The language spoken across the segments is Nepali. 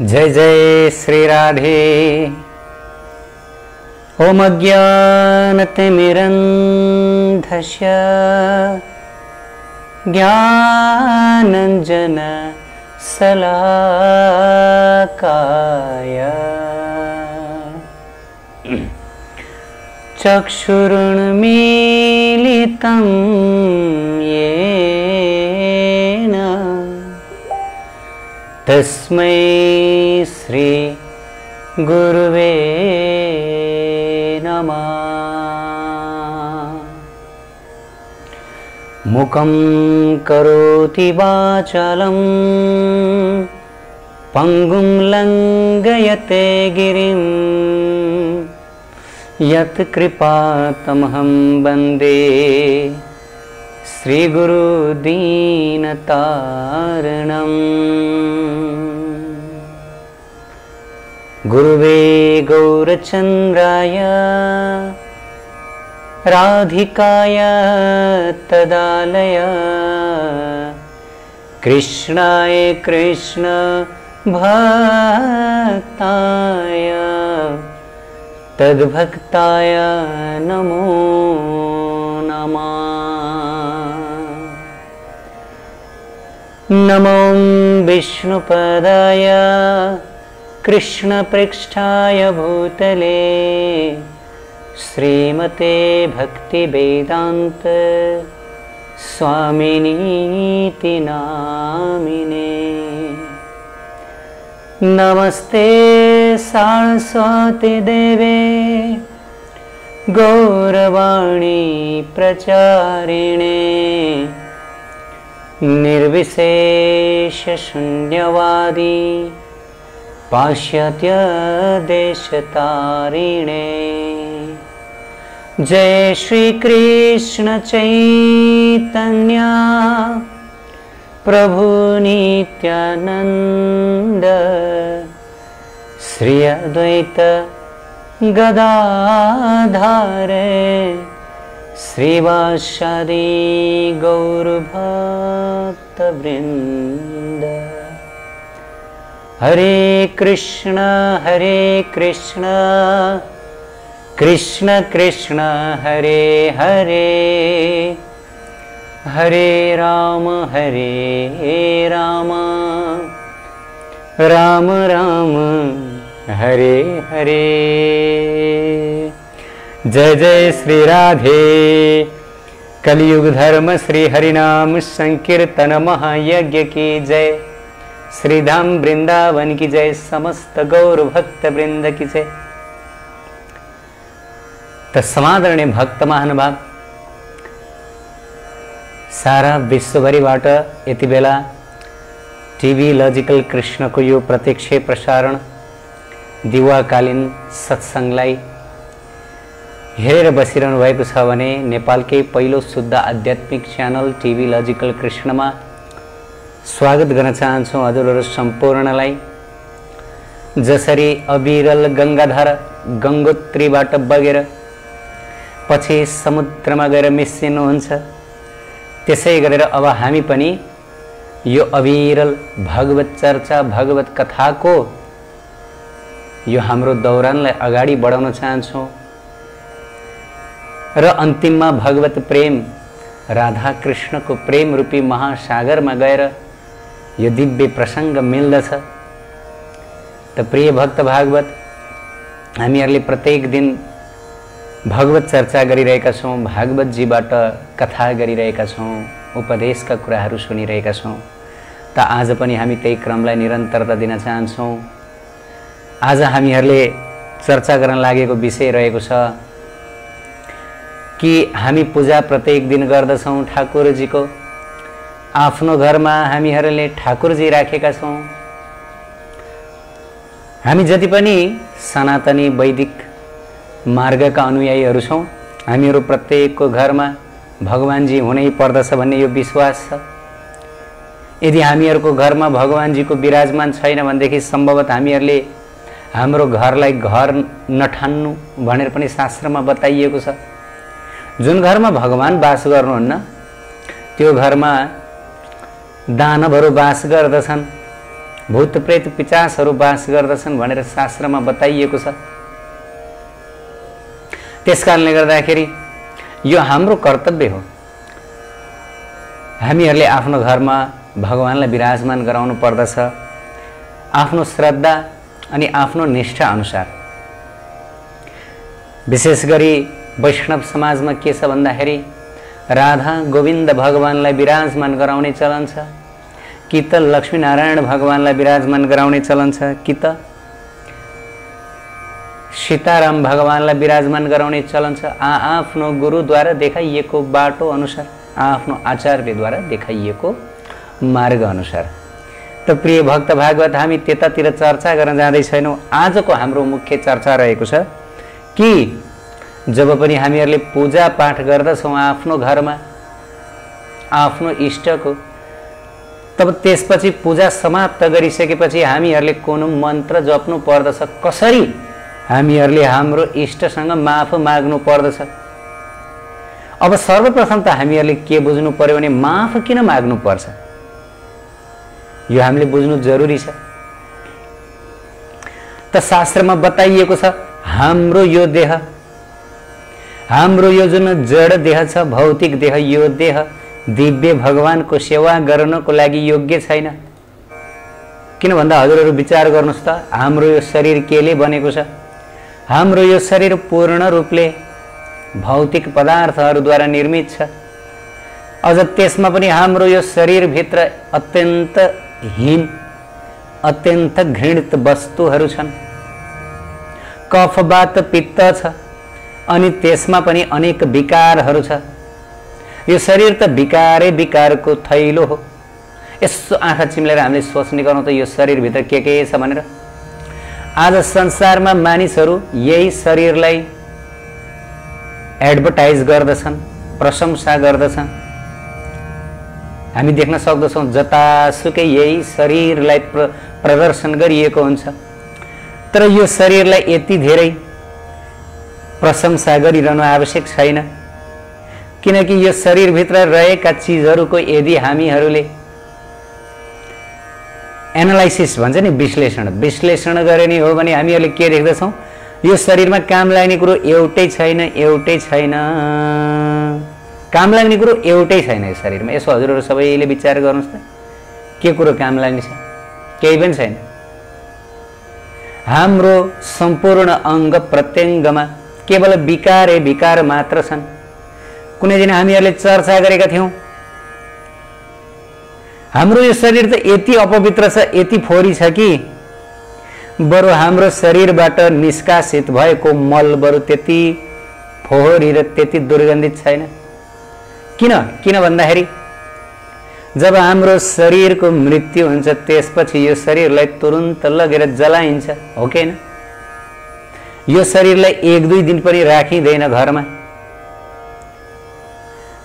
जय जय श्री राधे। ओम अज्ञानतिमिरन्धस्य ज्ञानञ्जन शलाकाय चक्षुरुन्मीलितं येन तस्मै श्री गुरुवे नमः। मुखं करोति वाचालं पंगुं लंघयते गिरिं यत्कृपातमहं वन्दे श्रीगुरु दीनतारिणम्। गुरुवे गौरचन्द्राय राधिकाय तदालय कृष्णाय कृष्ण भक्ताय तद्भक्ताय नमो नमः। नमो विष्णुपदाय कृष्णपृष्ठाय भूतले श्रीमते भक्तिवेदान्त स्वामिनीति नामिने। नमस्ते सरस्वती देवे गौरवाणी प्रचारिणे निर्विशेष शून्यवादी पाश्चात्य देशतारिणे। जय श्री कृष्ण चैतन्य प्रभु नित्यानंद श्री अद्वैत गदाधर श्रीवासादि गौरभक्तवृंद। हरे कृष्ण कृष्ण कृष्ण हरे हरे हरे राम राम राम हरे हरे। जय जय श्री राधे। कलियुग धर्म श्री हरिनाम संकीर्तन महायज्ञ की जय। श्रीधाम वृंदावन की जय। समस्त गौर भक्त वृंद की जय। त समादरणीय भक्त महानुभाव, सारा विश्वभरिबाट यति बेला टिभी लजिकल कृष्णको यो प्रत्यक्ष प्रसारण दिवाकालीन सत्संगलाई हेरेर बसिरहनु भएको छ भने नेपालकै पहिलो शुद्ध आध्यात्मिक च्यानल टिभी लजिकल कृष्णमा स्वागत गर्न चाहन्छौँ हजुरहरू सम्पूर्णलाई। जसरी अविरल गंगाधार गंगोत्रीबाट बगेर पछि समुद्रमा गएर मिसिनुहुन्छ, त्यसै गरेर अब हामी पनि यो अविरल भगवत चर्चा भगवत कथाको यो हाम्रो दौरानलाई अगाडि बढाउन चाहन्छौँ र अन्तिममा भगवत प्रेम राधा कृष्णको प्रेम रूपी महासागरमा गएर यो दिव्य प्रसंग मिल्दछ। त प्रिय भक्त भागवत, हामीहरूले प्रत्येक दिन भगवत चर्चा गरिरहेका छौँ, भागवतजीबाट कथा गरिरहेका छौँ, उपदेशका कुराहरू सुनिरहेका छौँ। त आज पनि हामी त्यही क्रमलाई निरन्तरता दिन चाहन्छौँ। आज हामीहरूले चर्चा गर्न लागेको विषय रहेको छ कि हामी पूजा प्रत्येक दिन गर्दछौँ ठाकुरजीको। आफ्नो घरमा हामीहरूले ठाकुरजी राखेका छौँ। हामी जति पनि सनातनी वैदिक मार्गका अनुयायीहरू छौँ, हामीहरू प्रत्येकको घरमा भगवानजी हुनै पर्दछ भन्ने यो विश्वास छ। यदि हामीहरूको घरमा भगवानजीको विराजमान छैन भनेदेखि सम्भवतः हामीहरूले हाम्रो घरलाई घर नठान्नु भनेर पनि शास्त्रमा बताइएको छ। जुन घरमा भगवान वास गर्नुहुन्न त्यो घरमा दानवहरू वास गर्दछन्। भूत प्रेत पिचासहरू वास गर्दछन् भनेर शास्त्रमा बताइएको छ। त्यसकारणले गर्दाखेरि यो हाम्रो कर्तव्य हो। हामीहरूले आफ्नो घरमा भगवानलाई विराजमान गराउनु पर्दछ आफ्नो श्रद्धा अनि आफ्नो निष्ठा अनुसार। विशेष गरी वैष्णव समाजमा के छ भन्दाखेरि राधा गोविन्द भगवानलाई विराजमान गराउने चलन छ, कि त लक्ष्मीनारायण भगवानलाई विराजमान गराउने चलन छ, कि त सीताराम भगवानलाई विराजमान गराउने चलन छ। आफ्नो गुरुद्वारा देखाइएको बाटो अनुसार, आफ्नो आचार्यद्वारा देखाइएको मार्ग अनुसार। त प्रिय भक्त भागवत, हामी त्यतातिर चर्चा गर्न जाँदै छैनौँ। आजको हाम्रो मुख्य चर्चा रहेको छ कि जब पनि हामीहरूले पूजा पाठ गर्दछौँ आफ्नो घरमा आफ्नो इष्टको, तब त्यसपछि पूजा समाप्त गरिसकेपछि हामीहरूले कुन मन्त्र जप्नु पर्दछ, कसरी हामीहरूले हाम्रो इष्टसँग माफ माग्नु पर्दछ। अब सर्वप्रथम त हामीहरूले के बुझ्नु पर्यो भने माफ किन माग्नु पर्छ, यो हामीले बुझ्नु जरुरी छ। त शास्त्रमा बताइएको छ हाम्रो यो देह, हाम्रो यो जुन जड देह छ, भौतिक देह, यो देह दिव्य भगवानको सेवा गर्नको लागि योग्य छैन। किन भन्दा हजुरहरू विचार गर्नुहोस् त, हाम्रो यो शरीर केले बनेको छ? हाम्रो यो शरीर पूर्ण रूपले भौतिक पदार्थहरूद्वारा निर्मित छ। अझ त्यसमा पनि हाम्रो यो शरीरभित्र अत्यन्त हीन अत्यन्त घृणित वस्तुहरू छन्। कफ वात पित्त छ अनि त्यसमा पनि अनेक विकारहरू छ। यो शरीर त विकारै विकारको थैलो हो। यसो आँखा चिम्लेर हामीले सोच्ने गरौँ त यो शरीरभित्र के छ भनेर। आज संसारमा मानिसहरू यही शरीरलाई एडभर्टाइज गर्दछन्, प्रशंसा गर्दछन्। हामी देख्न सक्दछौँ जतासुकै यही शरीरलाई प्रदर्शन गरिएको हुन्छ। तर यो शरीरलाई यति धेरै प्रशंसा गरिरहनु आवश्यक छैन, किनकि यो शरीरभित्र रहेका चिजहरूको यदि हामीहरूले एनालाइसिस भन्छ नि, विश्लेषण गर्ने हो भने हामीहरूले के देख्दछौँ, यो शरीरमा काम लाग्ने कुरो एउटै छैन। काम लाग्ने कुरो एउटै छैन यो शरीरमा। यसो हजुरहरू सबैले विचार गर्नुहोस् त, के कुरो काम लाग्ने छ? केही पनि छैन। हाम्रो सम्पूर्ण अङ्ग प्रत्यङ्गमा केवल विकारै विकार मात्र छन्। कुनै दिन हामीहरूले चर्चा गरेका थियौँ, हाम्रो यो शरीर त यति अपवित्र छ, यति फोहोरी छ कि बरु हाम्रो शरीरबाट निष्कासित भएको मल बरु त्यति फोहोरी र त्यति दुर्गन्धित छैन। किन भन्दाखेरि जब हाम्रो शरीरको मृत्यु हुन्छ त्यसपछि यो शरीरलाई तुरुन्त लगेर जलाइन्छ, हो कि हैन? यो शरीरलाई 1-2 दिन पनि राखिँदैन घरमा।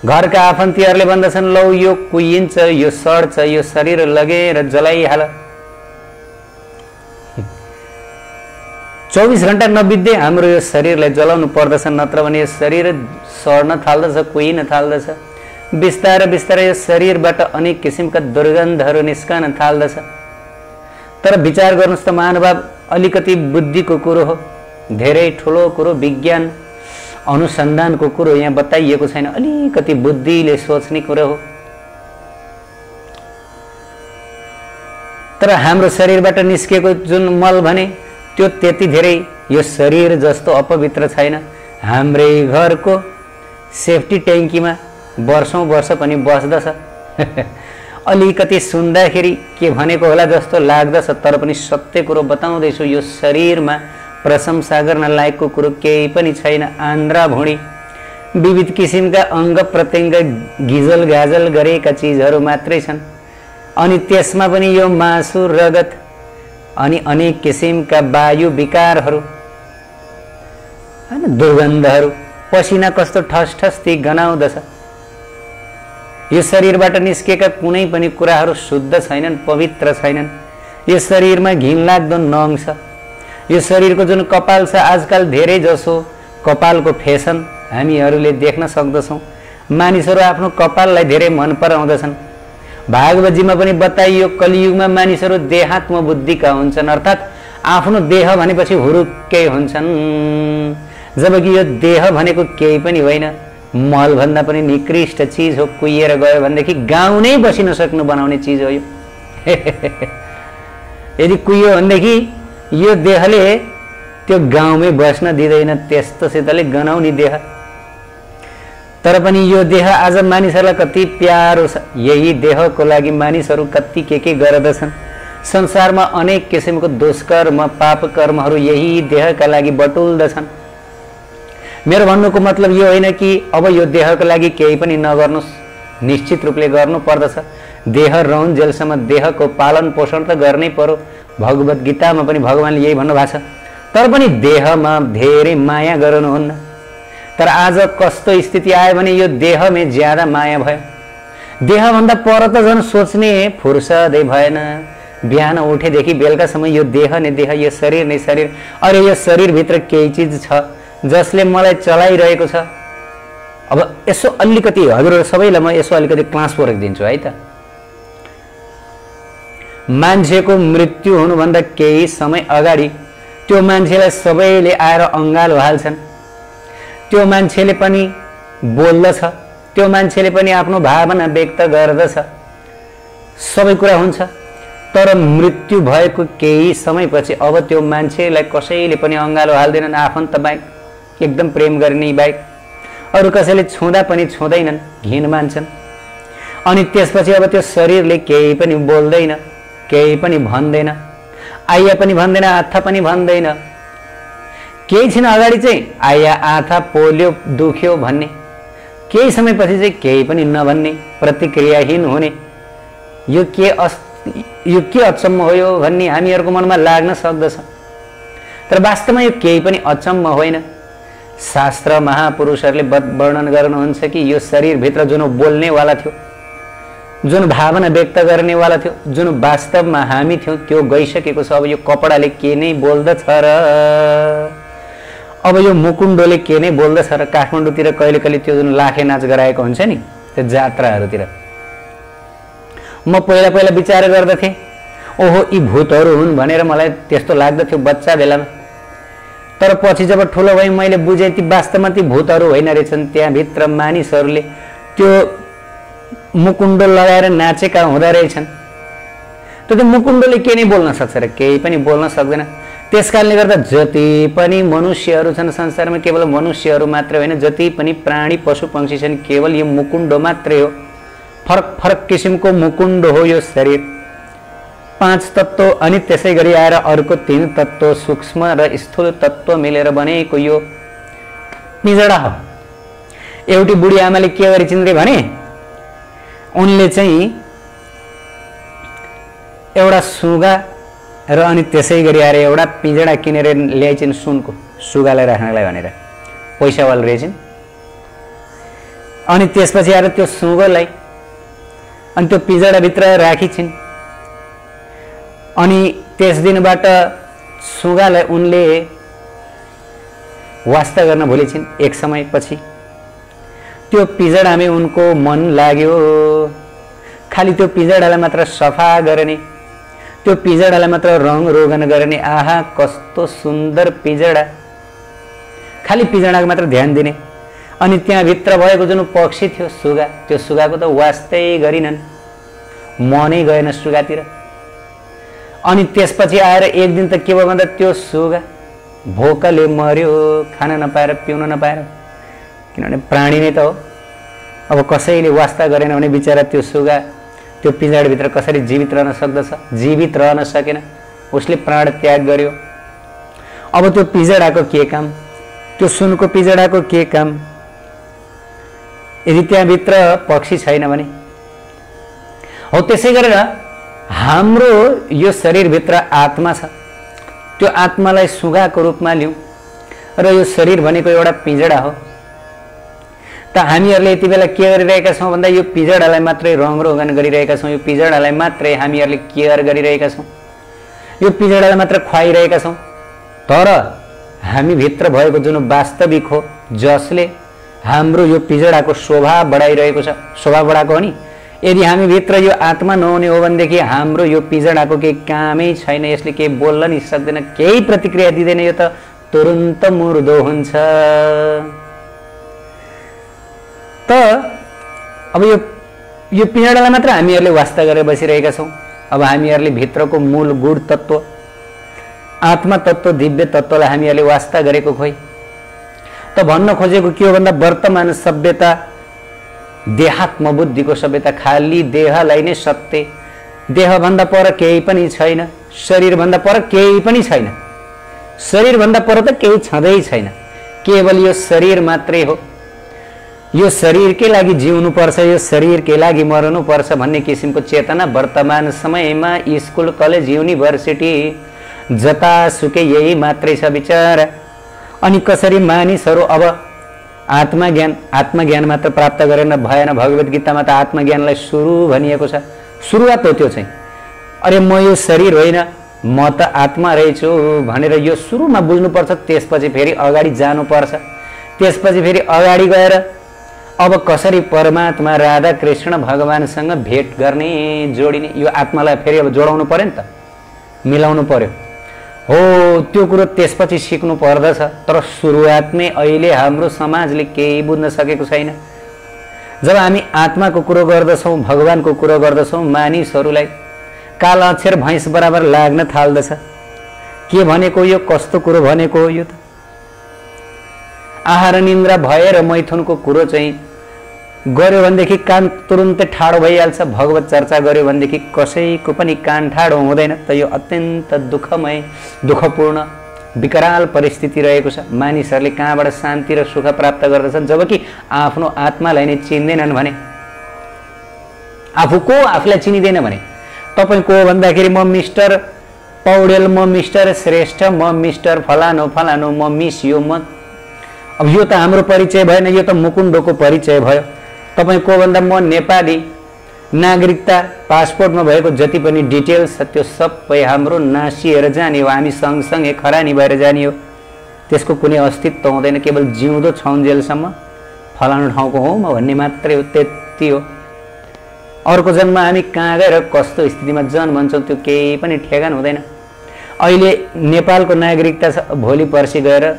घरका आफन्तीहरूले भन्दछन् लौ यो कुहिन्छ, यो सड्छ, यो शरीर लगेर जलाइहाल। 24 घण्टा नबित्दै हाम्रो यो शरीरलाई जलाउनु पर्दछ, नत्र भने यो शरीर सड्न थाल्दछ, कुहिन थाल्दछ। बिस्तारै यो शरीरबाट अनेक किसिमका दुर्गन्धहरू निस्कन थाल्दछ। तर विचार गर्नुहोस् त महानुभाव, अलिकति बुद्धिको कुरो हो, धेरै ठुलो कुरो, विज्ञान अनुसन्धानको कुरो यहाँ बताइएको छैन, अलिकति बुद्धिले सोच्ने कुरो हो। तर हाम्रो शरीरबाट निस्केको जुन मल भने त्यो त्यति धेरै यो शरीर जस्तो अपवित्र छैन। हाम्रै घरको सेफ्टी ट्याङ्कीमा वर्षौं वर्ष पनि बस्दछ। अलिकति सुन्दाखेरि के भनेको होला जस्तो लाग्दछ, तर पनि सत्य कुरो बताउँदैछु, यो शरीरमा प्रशंसा गर्न लायकको कुरो केही पनि छैन। आन्द्रा भुँडी विविध किसिमका अङ्ग प्रत्यङ्ग गिजल गाजल गरेका चिजहरू मात्रै छन्। अनि त्यसमा पनि यो मासु रगत अनि अनेक किसिमका वायु विकारहरू, हैन, दुर्गन्धहरू, पसिना कस्तो ठसठस्ती गनाउँदछ। यो शरीरबाट निस्केका कुनै पनि कुराहरू शुद्ध छैनन्, पवित्र छैनन्। यो शरीरमा घिनलाग्दो नङ छ। यो शरीरको जुन कपाल छ, आजकल धेरै जसो कपालको फेसन हामीहरूले देख्न सक्दछौँ। मानिसहरू आफ्नो कपाललाई धेरै मन पराउँदछन्। भागवतजीमा पनि बताइयो कलियुगमा मानिसहरू देहात्म बुद्धिका हुन्छन्, अर्थात् आफ्नो देह भनेपछि हुरुक्कै हुन्छन्, जबकि यो देह भनेको केही पनि होइन, मल भन्दा पनि निकृष्ट चीज हो। कुहिएर गयो भनेदेखि गाउँ नै बसिन सक्नु बनाउने चीज हो यो। यदि कुहियो भनेदेखि यो देहले त्यो गाउँमै बस्न दिँदैन, त्यस्तोसितले गनाउने देह। तर पनि यो देह आज मानिसहरूलाई कति प्यारो छ, यही देहको लागि मानिसहरू कति के गर्दछन्। संसारमा अनेक किसिमको दुष्कर्म पाप कर्महरू यही देहका लागि बटुल्दछन्। मेरो भन्नुको मतलब यो होइन कि अब यो देहको लागि केही पनि नगर्नुस्, निश्चित रूपले गर्नु पर्दछ। देह रहन जेलसम्म देहको पालन पोषण त गर्नै पर्यो। भगवत गीतामा पनि भगवानले यही भन्नुभएको छ। तर पनि देहमा धेरै माया गर्नुहुन्न। तर आज कस्तो स्थिति आयो भने यो देहमै ज्यादा माया भयो। देहभन्दा पर त झन् सोच्ने फुर्सदै भएन। बिहान उठेदेखि बेलुकासम्म यो देह नै देह, यो शरीर नै शरीर। अरे यो शरीरभित्र केही चिज छ जसले मलाई चलाइरहेको छ। अब यसो अलिकति हजुर सबैलाई म यसो अलिकति क्लास वर्क दिन्छु है त। मान्छेको मृत्यु हुनुभन्दा केही समय अगाडि त्यो मान्छेलाई सबैले आएर अङ्गालो हाल्छन्। त्यो मान्छेले पनि बोल्दछ, त्यो मान्छेले पनि आफ्नो भावना व्यक्त गर्दछ, सबै कुरा हुन्छ। तर मृत्यु भएको केही समयपछि अब त्यो मान्छेलाई कसैले पनि अङ्गालो हाल्दैनन्, आफन्त बाहेक, एकदम प्रेम गर्ने बाहेक। अरू कसैले छुँदा पनि छुँदैनन्, घिन मान्छन्। अनि त्यसपछि अब त्यो शरीरले केही पनि बोल्दैन, केही पनि भन्दैन, आइया पनि भन्दैन, आथा पनि भन्दैन। केही छिन अगाडि चाहिँ आइया आथा पोल्यो दुख्यो भन्ने, केही समयपछि चाहिँ केही पनि नभन्ने, प्रतिक्रियाहीन हुने। यो के अचम्म हो यो भन्ने हामीहरूको मनमा लाग्न सक्दछ। तर वास्तवमा यो केही पनि अचम्म होइन। शास्त्र महापुरुषहरूले वर्णन गर्नुहुन्छ कि यो शरीरभित्र जुन बोल्नेवाला थियो, जुन भावना व्यक्त गर्नेवाला थियो, जुन वास्तवमा हामी थियौँ, त्यो गइसकेको छ। अब यो कपडाले के नै बोल्दछ र, अब यो मुकुण्डोले के नै बोल्दछ र। काठमाडौँतिर कहिले कहिले त्यो जुन लाखे नाच गराएको हुन्छ नि, त्यो जात्राहरूतिर म पहिला विचार गर्दथेँ, ओहो यी भूतहरू हुन् भनेर मलाई त्यस्तो लाग्दथ्यो बच्चा बेलामा। तर पछि जब ठुलो भएँ मैले बुझेँ ती वास्तवमा ती भूतहरू होइन रहेछन्। त्यहाँभित्र मानिसहरूले त्यो मुकुण्डो लगाएर नाचेका हुँदो रहेछन्। त्यो मुकुण्डोले के नै बोल्न सक्छ र, केही पनि बोल्न सक्दैन। त्यसकारणले गर्दा जति पनि मनुष्यहरू छन् संसारमा, केवल मनुष्यहरू मात्र होइन, जति पनि प्राणी पशु पक्षी छन्, केवल यो मुकुण्डो मात्रै हो। फरक फरक किसिमको मुकुण्डो हो यो शरीर। 5 तत्त्व अनि त्यसै गरी आएर अर्को 3 तत्त्व सूक्ष्म र स्थूल तत्त्व मिलेर बनेको यो पिँजडा हो। एउटी बुढी आमाले के गरिन् रे भने, उनले चाहिँ एउटा सुगा र अनि त्यसै गरी आएर एउटा पिँजडा किनेर ल्याइछिन् सुनको, सुगालाई राख्नलाई भनेर, पैसावाला रहेछन्। अनि त्यसपछि आएर त्यो सुगोलाई अनि त्यो पिँजडाभित्र राखिछिन्। अनि त्यस दिनबाट सुगालाई उनले वास्ता गर्न भुलेछिन्। एक समयपछि त्यो पिँजडामै उनको मन लाग्यो। खालि त्यो पिँजडालाई मात्र सफा गर्ने, त्यो पिँजडालाई मात्र रङ रोगन गर्ने। आहा कस्तो सुन्दर पिँजडा, खालि पिँजडाको मात्र ध्यान दिने। अनि त्यहाँभित्र भएको जुन पक्षी थियो सुगा, त्यो सुगाको त वास्तै गरिनन्, मनै गएन सुगातिर। अनि त्यसपछि आएर एक दिन त के भयो भन्दा त्यो सुगा भोकले मर्यो, खान नपाएर पिउन नपाएर। किनभने प्राणी नै त हो। अब कसैले वास्ता गरेन भने बिचरा त्यो सुगा त्यो पिँजडाभित्र कसरी जीवित रहन सक्दछ? जीवित रहन सकेन, उसले प्राण त्याग गर्यो। अब त्यो पिँजडाको के काम, त्यो सुनको पिँजडाको के काम यदि त्यहाँभित्र पक्षी छैन भने? हो त्यसै गरेर हाम्रो यो शरीरभित्र आत्मा छ। त्यो आत्मालाई सुगाको रूपमा लिउँ र यो शरीर भनेको एउटा पिँजडा हो। त हामीहरूले यति बेला के गरिरहेका छौँ भन्दा यो पिँजडालाई मात्रै रङरोगन गरिरहेका छौँ, यो पिँजडालाई मात्रै हामीहरूले केयर गरिरहेका छौँ, यो पिँजडालाई मात्र खुवाइरहेका छौँ। तर हामीभित्र भएको जुन वास्तविक हो, जसले हाम्रो यो पिँजडाको शोभा बढाइरहेको छ, शोभा बढाएको हो नि, यदि हामी भित्र यो आत्मा नहुने हो भनेदेखि हाम्रो यो पिजडाको केही कामै छैन, यसले केही बोल्न नि सक्दैन, केही प्रतिक्रिया दिँदैन, यो त तुरुन्त मुर्दो हुन्छ। त अब यो पिजडालाई मात्र हामीहरूले वास्ता गरेर बसिरहेका छौँ। अब हामीहरूले भित्रको मूल गुण तत्व, आत्मा तत्व, दिव्य तत्वलाई हामीहरूले वास्ता गरेको खोइ। त भन्न खोजेको के हो भन्दा वर्तमान सभ्यता देहात्म बुद्धिको सभ्यता, खाली देहलाई नै सत्य, देहभन्दा पर केही पनि छैन, शरीरभन्दा पर केही पनि छैन, शरीरभन्दा पर त केही छँदै छैन, केवल यो शरीर मात्रै हो। यो शरीरकै लागि जिउनु पर्छ, यो शरीरकै लागि मर्नु पर्छ भन्ने किसिमको चेतना वर्तमान समयमा स्कुल, कलेज, युनिभर्सिटी जतासुकै यही मात्रै छ विचार। अनि कसरी मानिसहरू अब आत्मज्ञान मात्र प्राप्त गरेन भएन। भगवत गीतामा त आत्मज्ञानलाई सुरु भनिएको छ, सुरुवात हो त्यो चाहिँ। अरे म यो शरीर होइन, म त आत्मा रहेछु भनेर यो सुरुमा बुझ्नुपर्छ, त्यसपछि फेरि अगाडि जानुपर्छ। त्यसपछि फेरि अगाडि गएर अब कसरी परमात्मा राधा कृष्ण भगवानसँग भेट गर्ने, जोडिने, यो आत्मालाई फेरि अब जोडाउनु पर्यो नि त, मिलाउनु पर्यो हो, त्यो कुरो त्यसपछि सिक्नु पर्दछ। तर सुरुवातमै अहिले हाम्रो समाजले केही बुझ्न सकेको छैन। जब हामी आत्माको कुरो गर्दछौँ, भगवानको कुरो गर्दछौँ, मानिसहरूलाई काला अक्षर भैँस बराबर लाग्न थाल्दछ। के भनेको यो, कस्तो कुरो भनेको हो यो त? आहार निन्द्रा भएर मैथुनको कुरो चाहिँ गर्यो भनेदेखि कान तुरुन्तै ठाडो भइहाल्छ। भगवत चर्चा गर्यो भनेदेखि कसैको पनि कान ठाडो हुँदैन। त यो अत्यन्त दुःखमय, दुःखपूर्ण, विकराल परिस्थिति रहेको छ। मानिसहरूले कहाँबाट शान्ति र सुख प्राप्त गर्दछन् जबकि आफ्नो आत्मालाई नै चिन्दैनन् भने, आफू को आफूलाई चिनिँदैन भने। तपाईँ को भन्दाखेरि म मिस्टर पौडेल, म मिस्टर श्रेष्ठ, म मिस्टर फलानो फलानो, म मिस यो, म। अब यो त हाम्रो परिचय भएन, यो त मुकुण्डोको परिचय भयो। तपाईँ को भन्दा म नेपाली, नागरिकता पासपोर्टमा भएको जति पनि डिटेल्स छ त्यो सबै हाम्रो नासिएर जाने हो, हामी सँगसँगै खरानी भएर जाने हो। त्यसको कुनै अस्तित्व हुँदैन, केवल जिउँदो छौन्जेलसम्म फलानु ठाउँको हो म भन्ने मात्रै हो, त्यति हो। अर्को जन्म हामी कहाँ गएर कस्तो स्थितिमा जन्मन्छौँ त्यो केही पनि ठेगान हुँदैन। अहिले नेपालको नागरिकता छ, भोलि पर्सि गएर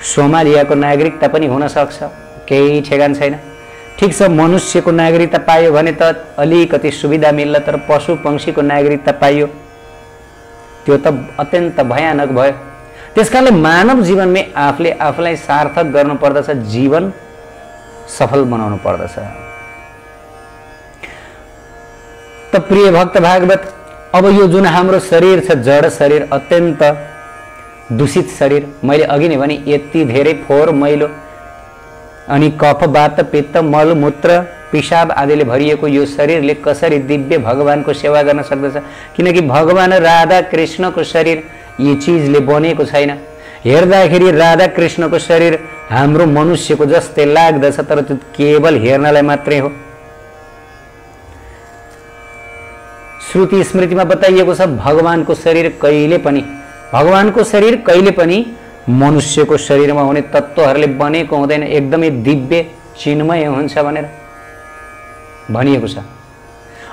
सोमालियाको नागरिकता पनि हुन सक्छ, केही ठेगान छैन। ठिक छ, मनुष्यको नागरिकता पायो भने त अलिकति सुविधा मिल्ला, तर पशु पंक्षीको नागरिकता पाइयो त्यो त अत्यन्त भयानक भयो। त्यसकारणले मानव जीवनमै आफूले आफूलाई सार्थक गर्नु पर्दछ, जीवन सफल बनाउनु पर्दछ। त प्रिय भक्त भागवत, अब यो जुन हाम्रो शरीर छ, जड शरीर, अत्यन्त दूषित शरीर, मैले अघि नै भने यति धेरै फोहोर मैलो अनि कफ वात पित्त मल मूत्र पिसाब आदिले भरिएको यो शरीरले कसरी दिव्य भगवानको सेवा गर्न सक्दछ? किनकि भगवान राधा कृष्णको शरीर यी चिजले बनेको छैन। हेर्दाखेरि राधा कृष्णको शरीर हाम्रो मनुष्यको जस्तै लाग्दछ, तर त्यो केवल हेर्नलाई मात्रै हो। श्रुति स्मृतिमा बताइएको छ भगवानको शरीर कहिले पनि मनुष्यको शरीरमा हुने तत्त्वहरूले बनेको हुँदैन, एकदमै दिव्य चिन्मय हुन्छ भनेर भनिएको छ।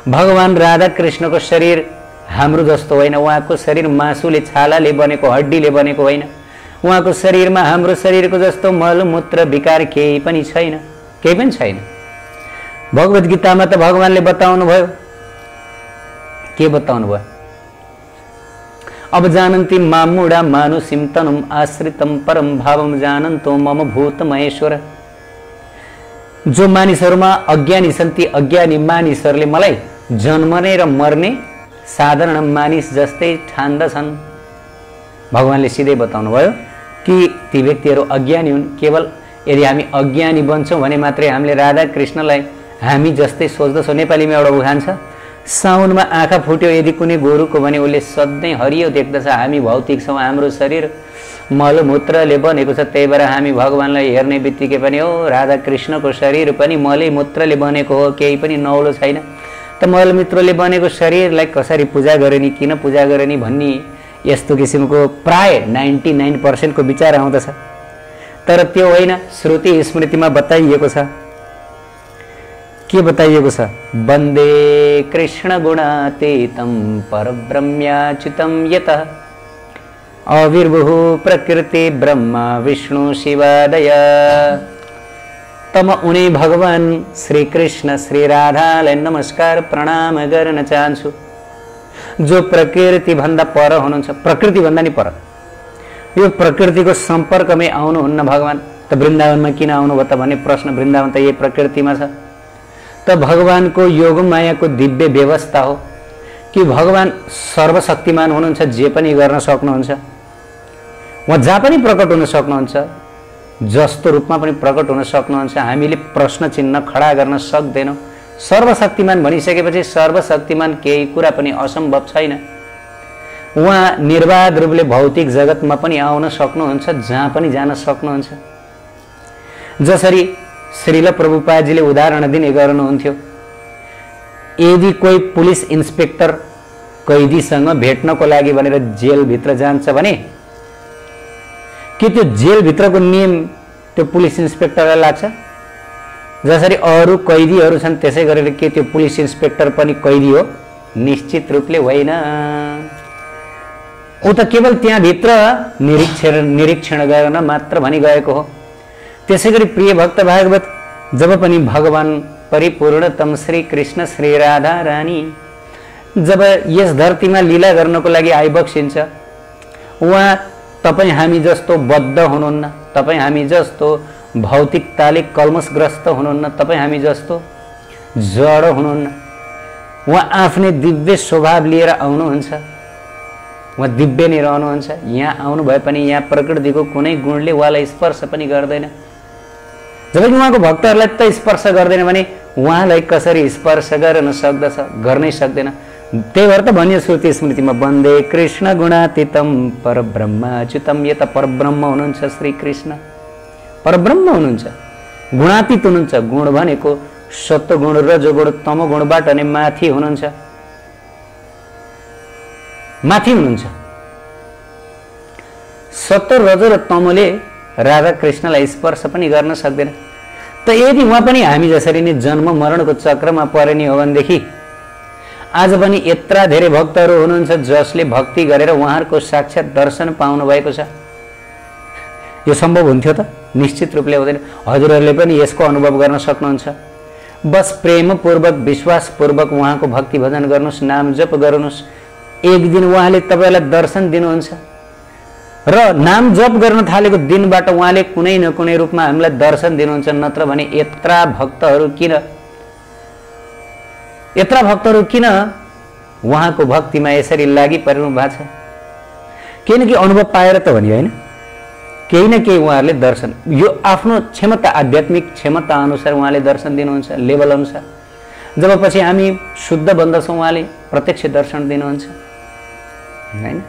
भगवान राधा कृष्णको शरीर हाम्रो जस्तो होइन, उहाँको शरीर मासुले छालाले बनेको, हड्डीले बनेको होइन। उहाँको शरीरमा हाम्रो शरीरको जस्तो मलमूत्र विकार केही पनि छैन, केही पनि छैन। भगवत गीतामा त भगवानले बताउनु भयो, के बताउनु भयो? अब जानन्ति मामुडा मानुषिम तनुम आश्रितम परम भावम जानन्तो मम भूत महेश्वर। जो मानिसहरूमा अज्ञानी छन् ती अज्ञानी मानिसहरूले मलाई जन्मने र मर्ने साधारण मानिस जस्तै ठान्दछन्। भगवानले सिधै बताउनु भयो कि ती व्यक्तिहरू अज्ञानी हुन्। केवल यदि हामी अज्ञानी बन्छौँ भने मात्रै हामीले राधा कृष्णलाई हामी जस्तै सोच्दछौँ। नेपालीमा एउटा उखान छ, साउनमा आँखा फुट्यो यदि कुनै गोरुको भने उसले सधैँ हरियो देख्दछ। हामी भौतिक छौँ, हाम्रो शरीर मलमूत्रले बनेको छ, त्यही भएर हामी भगवानलाई हेर्ने बित्तिकै पनि हो राधा कृष्णको शरीर पनि मलमूत्रले बनेको हो, केही पनि नौलो छैन। त मलमूत्रले बनेको शरीरलाई कसरी पूजा गर्ने, किन पूजा गर्ने भन्ने यस्तो किसिमको प्राय 99% को विचार आउँदछ। तर त्यो होइन, श्रुति स्मृतिमा बताइएको छ के बताइएको छ? वन्दे कृष्ण गुणातीतं परब्रह्म्याच्युतं यतः अविर्भुः प्रकृति ब्रह्मा विष्णु शिवादय। त म उनी भगवान श्री कृष्ण श्री राधालाई नमस्कार प्रणाम गर्न चाहन्छु जो प्रकृति भन्दा पर हुनुहुन्छ। प्रकृति भन्दा नि पर, यो प्रकृतिको सम्पर्कमै आउनुहुन्न भगवान। त वृन्दावनमा किन आउनुभयो त भन्ने प्रश्न, वृन्दावन त यही प्रकृतिमा छ। त भगवानको योग मायाको दिव्य व्यवस्था हो कि भगवान सर्वशक्तिमान हुनुहुन्छ, जे पनि गर्न सक्नुहुन्छ, उहाँ जहाँ पनि प्रकट हुन सक्नुहुन्छ, जस्तो रूपमा पनि प्रकट हुन सक्नुहुन्छ। हामीले प्रश्न चिन्ह खडा गर्न सक्दैनौँ। सर्वशक्तिमान भनिसकेपछि सर्वशक्तिमान केही कुरा पनि असम्भव छैन। उहाँ निर्वाध रूपले भौतिक जगतमा पनि आउन सक्नुहुन्छ, जहाँ पनि जान सक्नुहुन्छ। जसरी श्रील प्रभुपादजीले उदाहरण दिने गर्नुहुन्थ्यो, यदि कोही पुलिस इन्सपेक्टर कैदीसँग भेट्नको लागि भनेर जेलभित्र जान्छ भने के त्यो जेलभित्रको नियम त्यो पुलिस इन्सपेक्टरलाई लाग्छ? जसरी अरू कैदीहरू छन् त्यसै गरेर के त्यो पुलिस इन्सपेक्टर पनि कैदी हो? निश्चित रूपले होइन। ऊ त केवल त्यहाँभित्र निरीक्षण गर्न मात्र भनी गएको हो। त्यसै गरी प्रिय भक्त भागवत, जब पनि भगवान परिपूर्णतम श्री कृष्ण श्री राधा रानी जब यस धरतीमा लीला गर्नको लागि आइबक्सिन्छ, उहाँ तपाईँ हामी जस्तो बद्ध हुनुहुन्न, तपाईँ हामी जस्तो भौतिकताले कल्मशग्रस्त हुनुहुन्न, तपाईँ हामी जस्तो जड हुनुहुन्न। उहाँ आफ्नै दिव्य स्वभाव लिएर आउनुहुन्छ, उहाँ दिव्य नै रहनुहुन्छ। यहाँ आउनु भए पनि यहाँ प्रकृतिको कुनै गुणले उहाँलाई स्पर्श पनि गर्दैन। जबकि उहाँको भक्तहरूलाई त स्पर्श गर्दैन भने उहाँलाई कसरी स्पर्श गर्न सक्दछ? गर्नै सक्दैन। त्यही भएर त भनियो श्रुति स्मृतिमा, वन्दे कृष्ण गुणातीतं परब्रह्माच्युतं यत। परब्रह्म हुनुहुन्छ श्री कृष्ण, परब्रह्म हुनुहुन्छ, गुणातीत हुनुहुन्छ। गुण भनेको सत्वगुण रजोगुण तमोगुणबाट नै माथि हुनुहुन्छ, माथि हुनुहुन्छ। सत्व रजो र तमोले राधा कृष्णलाई स्पर्श पनि गर्न सक्दैन। त यदि उहाँ पनि हामी जसरी नै जन्म मरणको चक्रमा पर्ने हो भनेदेखि आज पनि यत्रा धेरै भक्तहरू हुनुहुन्छ जसले भक्ति गरेर उहाँहरूको साक्षात दर्शन पाउनु भएको छ। यो सम्भव हुन्थ्यो त? निश्चित रूपले हुँदैन। हजुरहरूले पनि यसको अनुभव गर्न सक्नुहुन्छ। बस प्रेमपूर्वक विश्वासपूर्वक उहाँको भक्ति भजन गर्नुहोस्, नाम जप गर्नुहोस्। एक दिन उहाँले तपाईँलाई दर्शन दिनुहुन्छ र नाम जप गर्न थालेको दिनबाट उहाँले कुनै न कुनै रूपमा हामीलाई दर्शन दिनुहुन्छ। नत्र भने यत्रा भक्तहरू किन उहाँको भक्तिमा यसरी लागि पर्नु भएको छ? केही न केही अनुभव पाएर त भनियो होइन, केही न केही उहाँहरूले दर्शन, यो आफ्नो क्षमता आध्यात्मिक क्षमता अनुसार उहाँले दर्शन दिनुहुन्छ, लेभल अनुसार। जब पछि हामी शुद्ध बन्दछौँ उहाँले प्रत्यक्ष दर्शन दिनुहुन्छ होइन।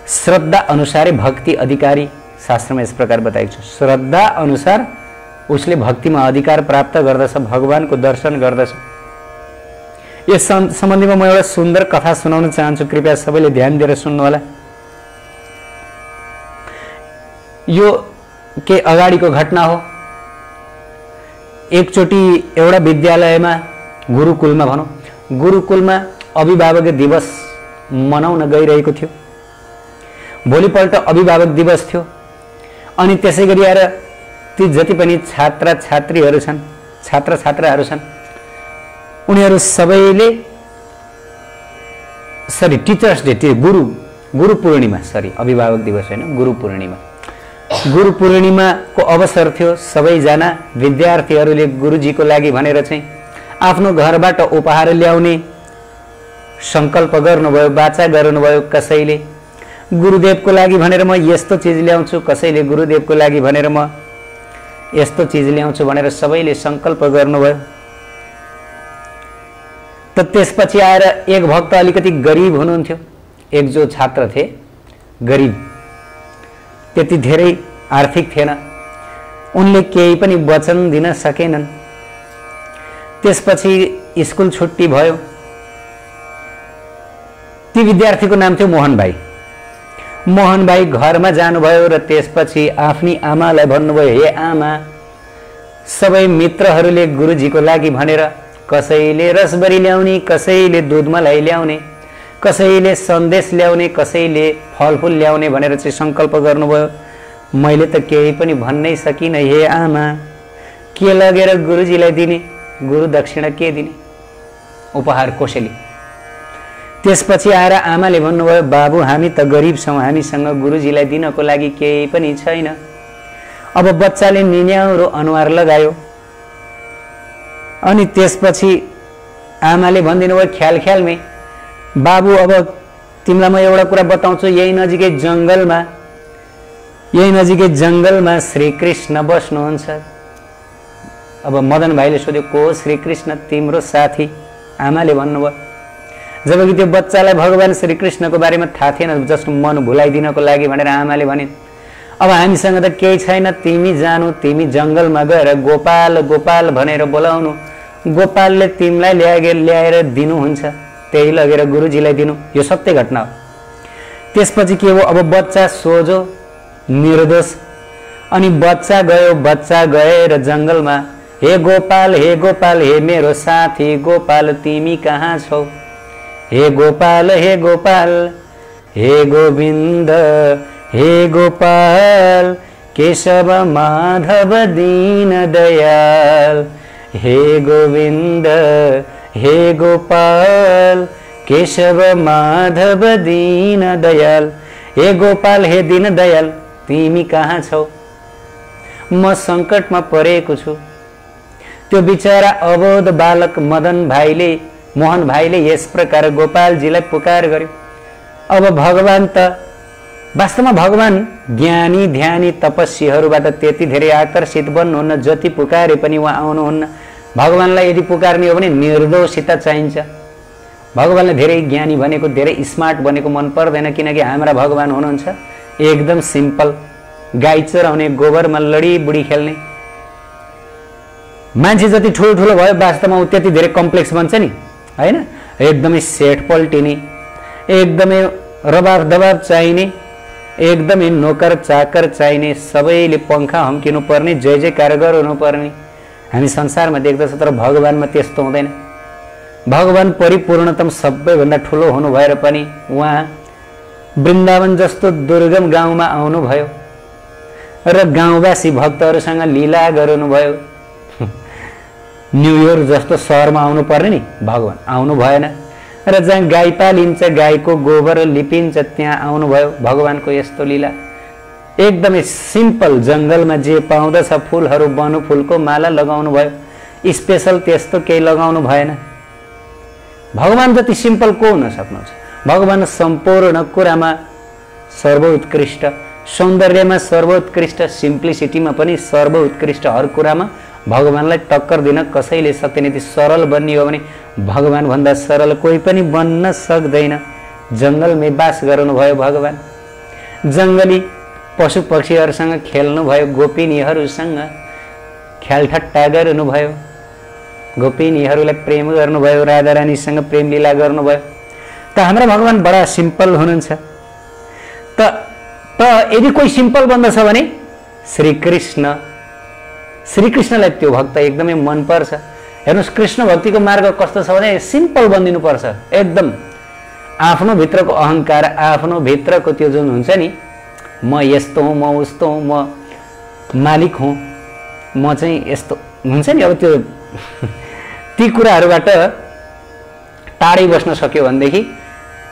श्रद्धा अनुसारै भक्ति अधिकारी, शास्त्रमा यस प्रकार बताएको छ। श्रद्धा अनुसार उसले भक्तिमा अधिकार प्राप्त गर्दछ, भगवानको दर्शन गर्दछ। यस सम्बन्धीमा म एउटा सुन्दर कथा सुनाउन चाहन्छु, कृपया सबैले ध्यान दिएर सुन्नु होला। यो के अगाडिको घटना हो। एकचोटि एउटा विद्यालयमा, गुरुकुलमा भनौँ, गुरुकुलमा अभिभावक दिवस मनाउन गइरहेको थियो। भोलिपल्ट अभिभावक दिवस थियो अनि त्यसै गरी आएर ती जति पनि छात्र छात्राहरू छन् उनीहरू सबैले टिचर्स डे, गुरु पूर्णिमा, अभिभावक दिवस होइन, गुरु पूर्णिमाको अवसर थियो। सबैजना विद्यार्थीहरूले गुरुजीको लागि भनेर चाहिँ आफ्नो घरबाट उपहार ल्याउने संकल्प गर्नुभयो, वाचा गर्नुभयो। कसैले गुरुदेवको लागि भनेर म यस्तो चिज ल्याउँछु, कसैले गुरुदेवको लागि भनेर म यस्तो चिज ल्याउँछु भनेर सबैले संकल्प गर्नुभयो। त त्यसपछि आएर एक भक्त अलिकति गरिब हुनुहुन्थ्यो, एक जो छात्र थिए गरिब, त्यति धेरै आर्थिक थिएन, उनले केही पनि वचन दिन सकेनन्। त्यसपछि स्कुल छुट्टी भयो। ती विद्यार्थीको नाम थियो मोहन भाइ। मोहन भाइ घरमा जानुभयो र त्यसपछि आफ्नी आमालाई भन्नुभयो, हे आमा, सबै मित्रहरूले गुरुजीको लागि भनेर कसैले रसबरी ल्याउने, कसैले दुध मलाई ल्याउने, कसैले सन्देश ल्याउने, कसैले फलफुल ल्याउने भनेर चाहिँ सङ्कल्प गर्नुभयो। मैले त केही पनि भन्नै सकिनँ। हे आमा, के लगेर गुरुजीलाई दिने? गुरु दक्षिणा के दिने? उपहार कोसेली। त्यसपछि आएर आमाले भन्नुभयो, बाबु हामी त गरिब छौँ, हामीसँग गुरुजीलाई दिनको लागि केही पनि छैन। अब बच्चाले निन्याउरो अनुहार लगायो। अनि त्यसपछि आमाले भनिदिनु भयो ख्याल ख्यालमै, बाबु अब तिमीलाई म एउटा कुरा बताउँछु, यही नजिकै जङ्गलमा श्रीकृष्ण बस्नुहुन्छ। अब मदन भाइले सोध्यो, को श्रीकृष्ण? तिम्रो साथी। आमाले भन्नुभयो। जबकि त्यो बच्चालाई भगवान श्रीकृष्णको बारेमा थाहा थिएन, जसको मन भुलाइदिनको लागि भनेर आमाले भने, अब हामीसँग त केही छैन, तिमी जानु, तिमी जङ्गलमा गएर गोपाल गोपाल भनेर बोलाउनु, गोपालले तिमीलाई ल्याएर दिनुहुन्छ, त्यही लगेर गुरुजीलाई दिनु। यो सत्य घटना हो। त्यसपछि के हो? अब बच्चा सोझो निर्दोष। अनि बच्चा गएर जङ्गलमा, हे गोपाल हे मेरो साथी गोपाल तिमी कहाँ छौ? हे गोपाल हे गोविन्द हे गोपाल केशव माधव दीन दयाल, हे गोविन्द हे गोपाल केशव माधव दीन दयाल, हे गोपाल हे दीन दयाल तिमी कहाँ छौ? म सङ्कटमा परेको छु। त्यो बिचरा अबोध बालक मोहन भाइले यस प्रकार गोपालजीलाई पुकार गर्यो। अब भगवान त वास्तवमा भगवान ज्ञानी ध्यानी तपस्वीहरूबाट त्यति धेरै आकर्षित बन्नुहुन्न, जति पुकारे पनि उहाँ आउनुहुन्न। भगवानलाई यदि पुकार्ने हो भने निर्दोषिता चाहिन्छ। भगवानलाई धेरै ज्ञानी भनेको, धेरै स्मार्ट भनेको मन पर्दैन, किनकि हाम्रा भगवान हुनुहुन्छ एकदम सिम्पल, गाई चराउने, गोबरमा लडी बुढी खेल्ने। मान्छे जति ठुलो भयो वास्तवमा ऊ त्यति धेरै कम्प्लेक्स बन्छ नि, हैन? एकदमै सेट पल्टिने, एकदमै रबाब दबाब चाहिने, एकदमै नोकर चाकर चाहिने, सबैले पङ्खा हम्किनु पर्ने, जय जयकार गर्नु पर्ने हामी संसारमा देख्दछौँ। तर भगवानमा त्यस्तो हुँदैन। भगवान परिपूर्णतम सबैभन्दा ठुलो हुनु भएर पनि उहाँ वृन्दावन जस्तो दुर्गम गाउँमा आउनुभयो र गाउँवासी भक्तहरूसँग लीला गर्नुभयो। न्युयोर्क जस्तो सहरमा आउनु पर्ने नि, भगवान आउनु भएन। र जहाँ गाई पालिन्छ, गाईको गोबर लिपिन्छ, त्यहाँ आउनुभयो। भगवानको यस्तो लीला एकदमै सिम्पल। जङ्गलमा जे पाउँदछ फुलहरू, बनफुलको माला लगाउनु भयो, स्पेसल त्यस्तो केही लगाउनु भएन। भगवान जति सिम्पल को हुन सक्नुहुन्छ? भगवान सम्पूर्ण कुरामा सर्वोत्कृष्ट, सौन्दर्यमा सर्वोत्कृष्ट, सिम्प्लिसिटीमा पनि सर्वोत्कृष्ट। हर कुरामा भगवानलाई टक्कर दिन कसैले सक्दैन। यदि सरल बन्ने हो भने भगवान भन्दा सरल कोही पनि बन्न सक्दैन। जङ्गलमै बास गर्नुभयो भगवान, जङ्गली पशु पक्षीहरूसँग खेल्नुभयो, गोपिनीहरूसँग ख्यालठट्टा गर्नुभयो, गोपिनीहरूलाई प्रेम गर्नुभयो, राधा रानीसँग प्रेम लीला गर्नुभयो। त हाम्रा भगवान बडा सिम्पल हुनुहुन्छ। त यदि कोही सिम्पल बन्दछ भने श्रीकृष्णलाई त्यो भक्त एकदमै मन पर्छ। हेर्नुहोस्, कृष्ण भक्तिको मार्ग कस्तो छ भने सिम्पल बनिदिनु पर्छ एकदम। आफ्नो भित्रको अहङ्कार, आफ्नो भित्रको त्यो जुन हुन्छ नि, म यस्तो हुँ, म उस्तो हुँ, म मालिक हुँ, म चाहिँ यस्तो हुन्छ नि, अब त्यो ती कुराहरूबाट टाढै बस्न सक्यो भनेदेखि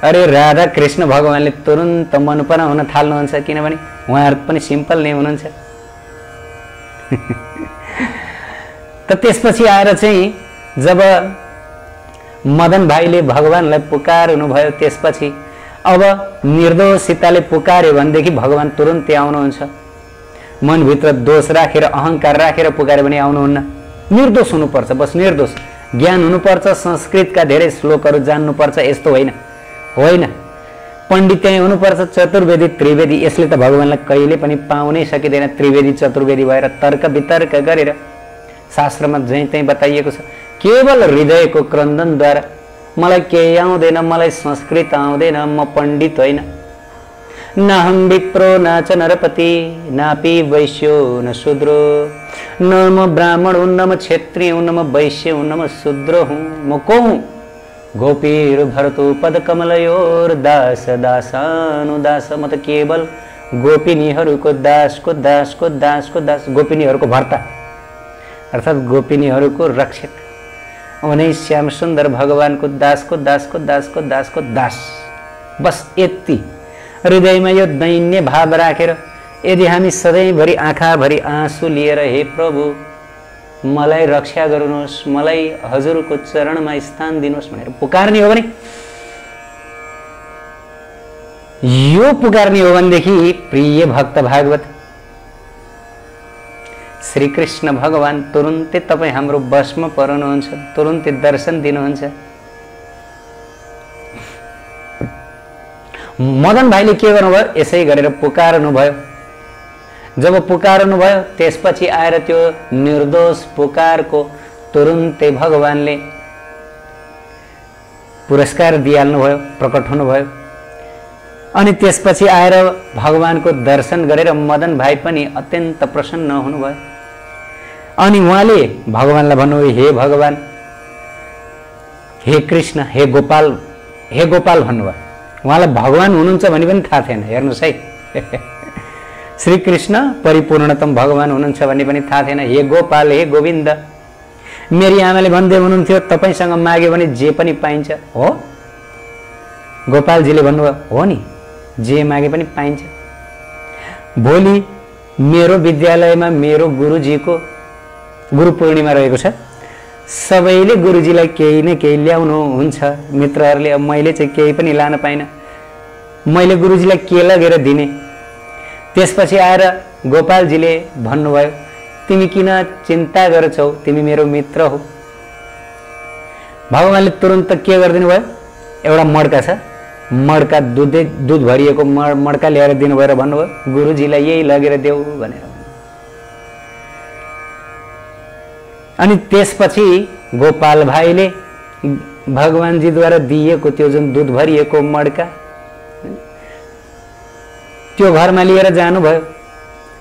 अरे राधा कृष्ण भगवानले तुरुन्त मनपरा हुन थाल्नुहुन्छ, किनभने उहाँहरू पनि सिम्पल नै हुनुहुन्छ। त त्यसपछि आएर चाहिँ जब मदन भाइले भगवानलाई पुकार्नु भयो, त्यसपछि अब निर्दोषिताले पुकार्यो भनेदेखि भगवान तुरुन्तै आउनुहुन्छ। मनभित्र दोष राखेर, अहङ्कार राखेर पुकार्यो भने आउनुहुन्न। निर्दोष हुनुपर्छ, बस निर्दोष। ज्ञान हुनुपर्छ, संस्कृतका धेरै श्लोकहरू जान्नुपर्छ, यस्तो होइन। पण्डित चाहिँ हुनुपर्छ, चतुर्वेदी त्रिवेदी। यसले त भगवानलाई कहिले पनि पाउनै सकिँदैन। त्रिवेदी चतुर्वेदी भएर तर्क वितर्क गरेर शास्त्रमा जहीँ तहीँ बताइएको छ, केवल हृदयको क्रन्दनद्वारा मलाई केही आउँदैन, मलाई संस्कृत आउँदैन, म पण्डित होइन, न हम विप्रो न च नरपति नापि वैश्यो न शूद्रो न म ब्राह्मण हूँ, न म क्षत्रिय हूँ, न म वैश्य हूँ, न म शूद्र हूँ, म को हूँ? गोपीर भरतो पद कमलयोर दास दासानुदास। म त केवल गोपिनीहरूको दासको दासको दासको दास, गोपिनीहरूको भर्ता अर्थात गोपिनीहरूको रक्षक, उनै श्याम सुन्दर भगवानको दासको दासको दासको दासको दास। बस यति हृदयमा यो दैन्य भाव राखेर यदि हामी सधैँभरि आँखाभरि आँसु लिएर हे प्रभु मलाई रक्षा गर्नुहोस्, मलाई हजुरको चरणमा स्थान दिनुहोस् भनेर पुकार्ने हो भने, यो पुकार्ने हो भनेदेखि प्रिय भक्त भागवत श्री कृष्ण भगवान तुरुन्तै तपाईँ हाम्रो बसमा पर्नुहुन्छ, तुरुन्तै दर्शन दिनुहुन्छ। मदन भाइले के गर्नुभयो? यसै गरेर पुकार्नु भयो। जब पुकार्नु भयो त्यसपछि आएर त्यो निर्दोष पुकारको तुरुन्तै भगवानले पुरस्कार दिइहाल्नु भयो, प्रकट हुनुभयो। अनि त्यसपछि आएर भगवानको दर्शन गरेर मदन भाइ पनि अत्यन्त प्रसन्न हुनुभयो। अनि उहाँले भगवानलाई भन्नुभयो, हे भगवान, हे कृष्ण, हे गोपाल भन्नुभयो। उहाँलाई भगवान हुनुहुन्छ भने पनि थाहा थिएन। हेर्नुहोस् है, श्री कृष्ण परिपूर्णतम भगवान हुनुहुन्छ भन्ने पनि थाहा थिएन। हे गोपाल, हे गोविन्द। मेरी आमाले भन्दै हुनुहुन्थ्यो तपाईसँग माग्यो भने जे पनि पाइन्छ। हो, गोपालजीले भन्नुभयो, हो नि, जे मागे पनि पाइन्छ। भोलि मेरो विद्यालयमा मेरो गुरुजीको गुरु पूर्णिमा रहेको छ। सबैले गुरुजीलाई केही न केही ल्याउनु हुन्छ मित्रहरूले। अब मैले चाहिँ केही पनि लान पाइनँ। मैले गुरुजीलाई के लगेर दिने? त्यसपछि आएर गोपालजीले भन्नुभयो, तिमी किन चिन्ता गर्छौ, तिमी मेरो मित्र हो। भगवानले तुरन्त के गरिदिनु भयो? एउटा मड्का छ, मड्का दुध भरिएको मड्का ल्याएर दिनुभयो र भन्नुभयो गुरुजीलाई यही लगेर देऊ भनेर। अनि त्यसपछि गोपाल भाइले भगवानजीद्वारा दिएको त्यो जुन दुध भरिएको मड्का त्यो घरमा लिएर जानुभयो।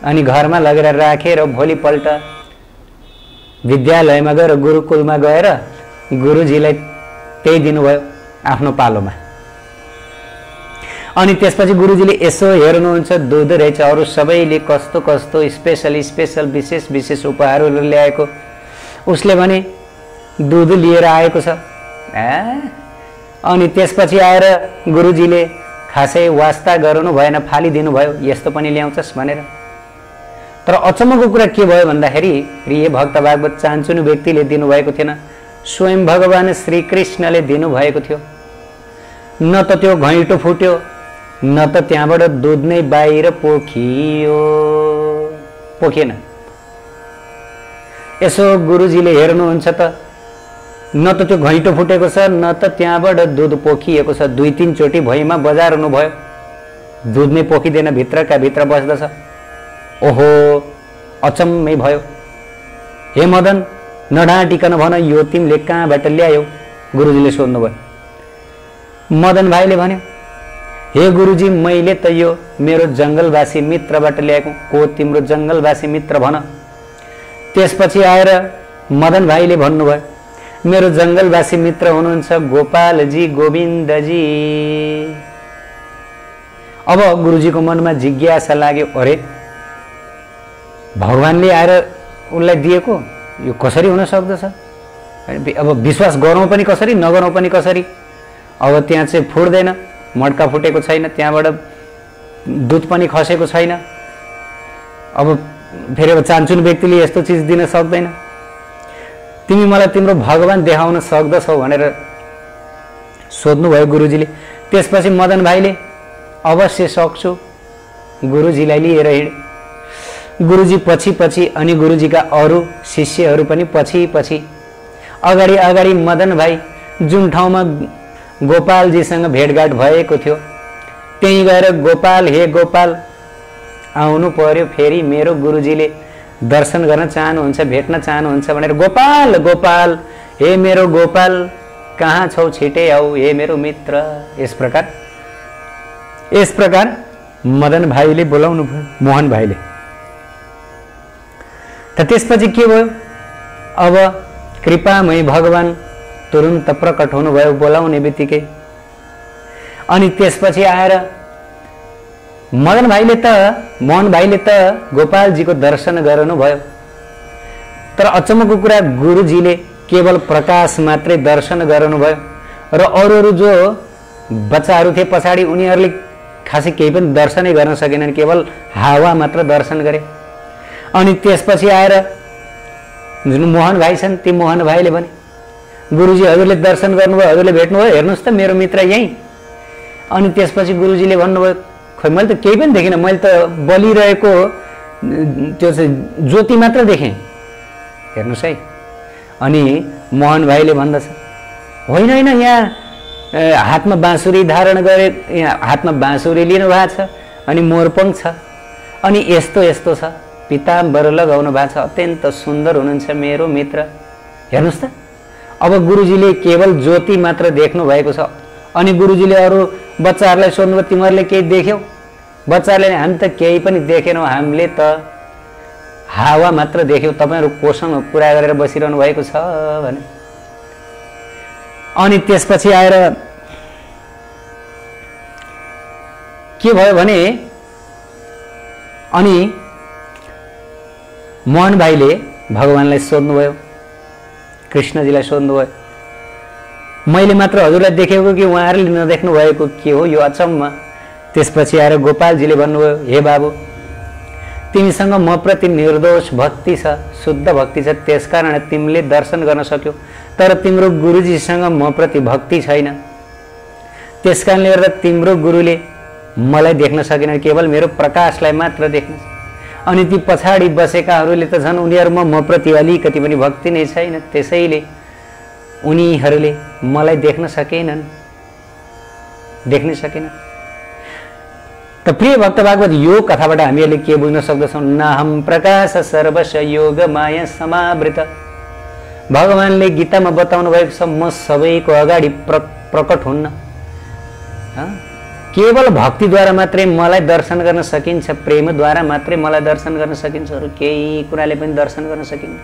अनि घरमा लगेर राखेर भोलिपल्ट विद्यालयमा गएर गुरुकुलमा गएर गुरुजीलाई त्यही दिनुभयो आफ्नो पालोमा। अनि त्यसपछि गुरुजीले यसो हेर्नुहुन्छ, दुध रहेछ, अरू सबैले कस्तो कस्तो स्पेसल विशेष उपहारहरू ल्याएको, उसले भने दुध लिएर आएको छ। अनि त्यसपछि आएर गुरुजीले खासै वास्ता गर्नु भएन, फालिदिनु भयो, यस्तो पनि ल्याउँछस् भनेर। तर अचम्मको कुरा के भयो भन्दाखेरि प्रिय भक्त भागवत चान्चुनु व्यक्तिले दिनुभएको थिएन, स्वयं भगवान श्री कृष्णले दिनुभएको थियो। न त त्यो घैँटो फुट्यो, न त त्यहाँबाट दुध नै बाहिर पोखिएन। यसो गुरुजीले हेर्नुहुन्छ त, न त त्यो घैँटो फुटेको छ, न त त्यहाँबाट दुध पोखिएको छ। 2-3 चोटि भुइँमा बजार्नु भयो, दुध नै पोखिँदैन, भित्रका भित्र बस्दछ। ओहो, अचम्मै भयो। हे मदन, नढाँटिकन भन, यो तिमीले कहाँबाट ल्यायौ? गुरुजीले सोध्नुभयो। मदन भाइले भन्यो, हे गुरुजी, मैले त यो मेरो जङ्गलवासी मित्रबाट ल्याएको। को तिम्रो जङ्गलवासी मित्र भन? त्यसपछि आएर मदन भाइले भन्नुभयो, मेरो जङ्गलवासी मित्र हुनुहुन्छ गोपालजी, गोविन्दजी। अब गुरुजीको मनमा जिज्ञासा लाग्यो, अरे भगवानले आएर उनलाई दिएको यो कसरी हुन सक्दछ? अब विश्वास गरौँ पनि कसरी, नगरौँ पनि कसरी? अब त्यहाँ चाहिँ फुट्दैन, मड्का फुटेको छैन, त्यहाँबाट दुध पनि खसेको छैन। अब फेरि अब चान्चुन व्यक्तिले यस्तो चिज दिन सक्दैन। तिमी मलाई तिम्रो भगवान देखाउन सक्दछौ भनेर सोध्नुभयो गुरुजीले। त्यसपछि मदन भाइले अवश्य सक्छु गुरुजीलाई लिएर हिँडे। गुरुजी पछि अनि गुरुजीका अरू शिष्यहरू पनि पछि। अगाडि मदन भाइ जुन ठाउँमा गोपालजीसँग भेटघाट भएको थियो त्यहीँ गएर गोपाल, हे गोपाल, आउनु पर्यो, फेरि मेरो गुरुजीले दर्शन गर्न चाहनुहुन्छ, भेट्न चाहनुहुन्छ भनेर, गोपाल गोपाल, हे मेरो गोपाल, कहाँ छौ, छिटै आऊ, हे मेरो मित्र। यस प्रकार मदन भाइले बोलाउनु भयो, मोहन भाइले। त्यसपछि के भयो? अब कृपामय भगवान तुरुन्त प्रकट हुनुभयो बोलाउने बित्तिकै। अनि त्यसपछि आएर मोहन भाइले त गोपालजीको दर्शन गर्नुभयो। तर अचम्मको कुरा गुरुजीले केवल प्रकाश मात्रै दर्शन गर्नुभयो र अरू जो बच्चाहरू थिए पछाडि उनीहरूले खासै केही पनि दर्शनै गर्न सकेनन्, केवल हावा मात्र दर्शन गरे। अनि त्यसपछि आएर जुन मोहन भाइ छन् ती मोहन भाइले भने गुरुजी हजुरले दर्शन गर्नुभयो, हजुरले भेट्नुभयो, हेर्नुहोस् त मेरो मित्र यहीँ। अनि त्यसपछि गुरुजीले भन्नुभयो खोइ मैले त केही पनि देखिनँ, मैले त बलिरहेको त्यो चाहिँ ज्योति मात्र देखेँ, हेर्नुहोस् है। अनि मोहन भाइले भन्दछ होइन होइन, यहाँ हातमा बाँसुरी धारण गरे, यहाँ हातमा बाँसुरी लिनु भएको छ अनि मोरपङ्ख छ अनि यस्तो यस्तो छ, पिताम्बर लगाउनु भएको छ, अत्यन्त सुन्दर हुनुहुन्छ मेरो मित्र, हेर्नुहोस् त। अब गुरुजीले केवल ज्योति मात्र देख्नु भएको छ। अनि गुरुजीले अरू बच्चाहरूलाई सोध्नुभयो तिमीहरूले केही देख्यौ? बच्चाहरूले हामी त केही पनि देखेनौँ, हामीले त हावा मात्र देख्यौँ, तपाईँहरू कोसँग कुरा गरेर बसिरहनु भएको छ भने। अनि त्यसपछि आएर के भयो भने अनि मोहन भाइले भगवानलाई सोध्नुभयो, कृष्णजीलाई सोध्नुभयो मैले मात्र हजुरलाई देखेको कि उहाँहरूले नदेख्नु भएको के हो यो अचम्म? त्यसपछि आएर गोपालजीले भन्नुभयो हे बाबु तिमीसँग म प्रति निर्दोष भक्ति छ, शुद्ध भक्ति छ, त्यसकारण तिमीले दर्शन गर्न सक्यौ। तर तिम्रो गुरुजीसँग म प्रति भक्ति छैन, त्यसकारणले गर्दा तिम्रो गुरुले मलाई देख्न सकेन, केवल मेरो प्रकाशलाई मात्र देख्न। अनि ती पछाडि बसेकाहरूले त झन् उनीहरूमा म प्रति अलिकति पनि भक्ति नै छैन, त्यसैले उनीहरूले मलाई देख्न सकेनन्। त प्रिय भक्त भागवत यो कथाबाट हामीहरूले के बुझ्न सक्दछौँ? नाहम प्रकाश सर्वश योग माया समावृत। भगवानले गीतामा बताउनु भएको छ म सबैको अगाडि प्रकट हुन्न, केवल भक्तिद्वारा मात्रै मलाई दर्शन गर्न सकिन्छ, प्रेमद्वारा मात्रै मलाई दर्शन गर्न सकिन्छ, अरू केही कुराले पनि दर्शन गर्न सकिन्न।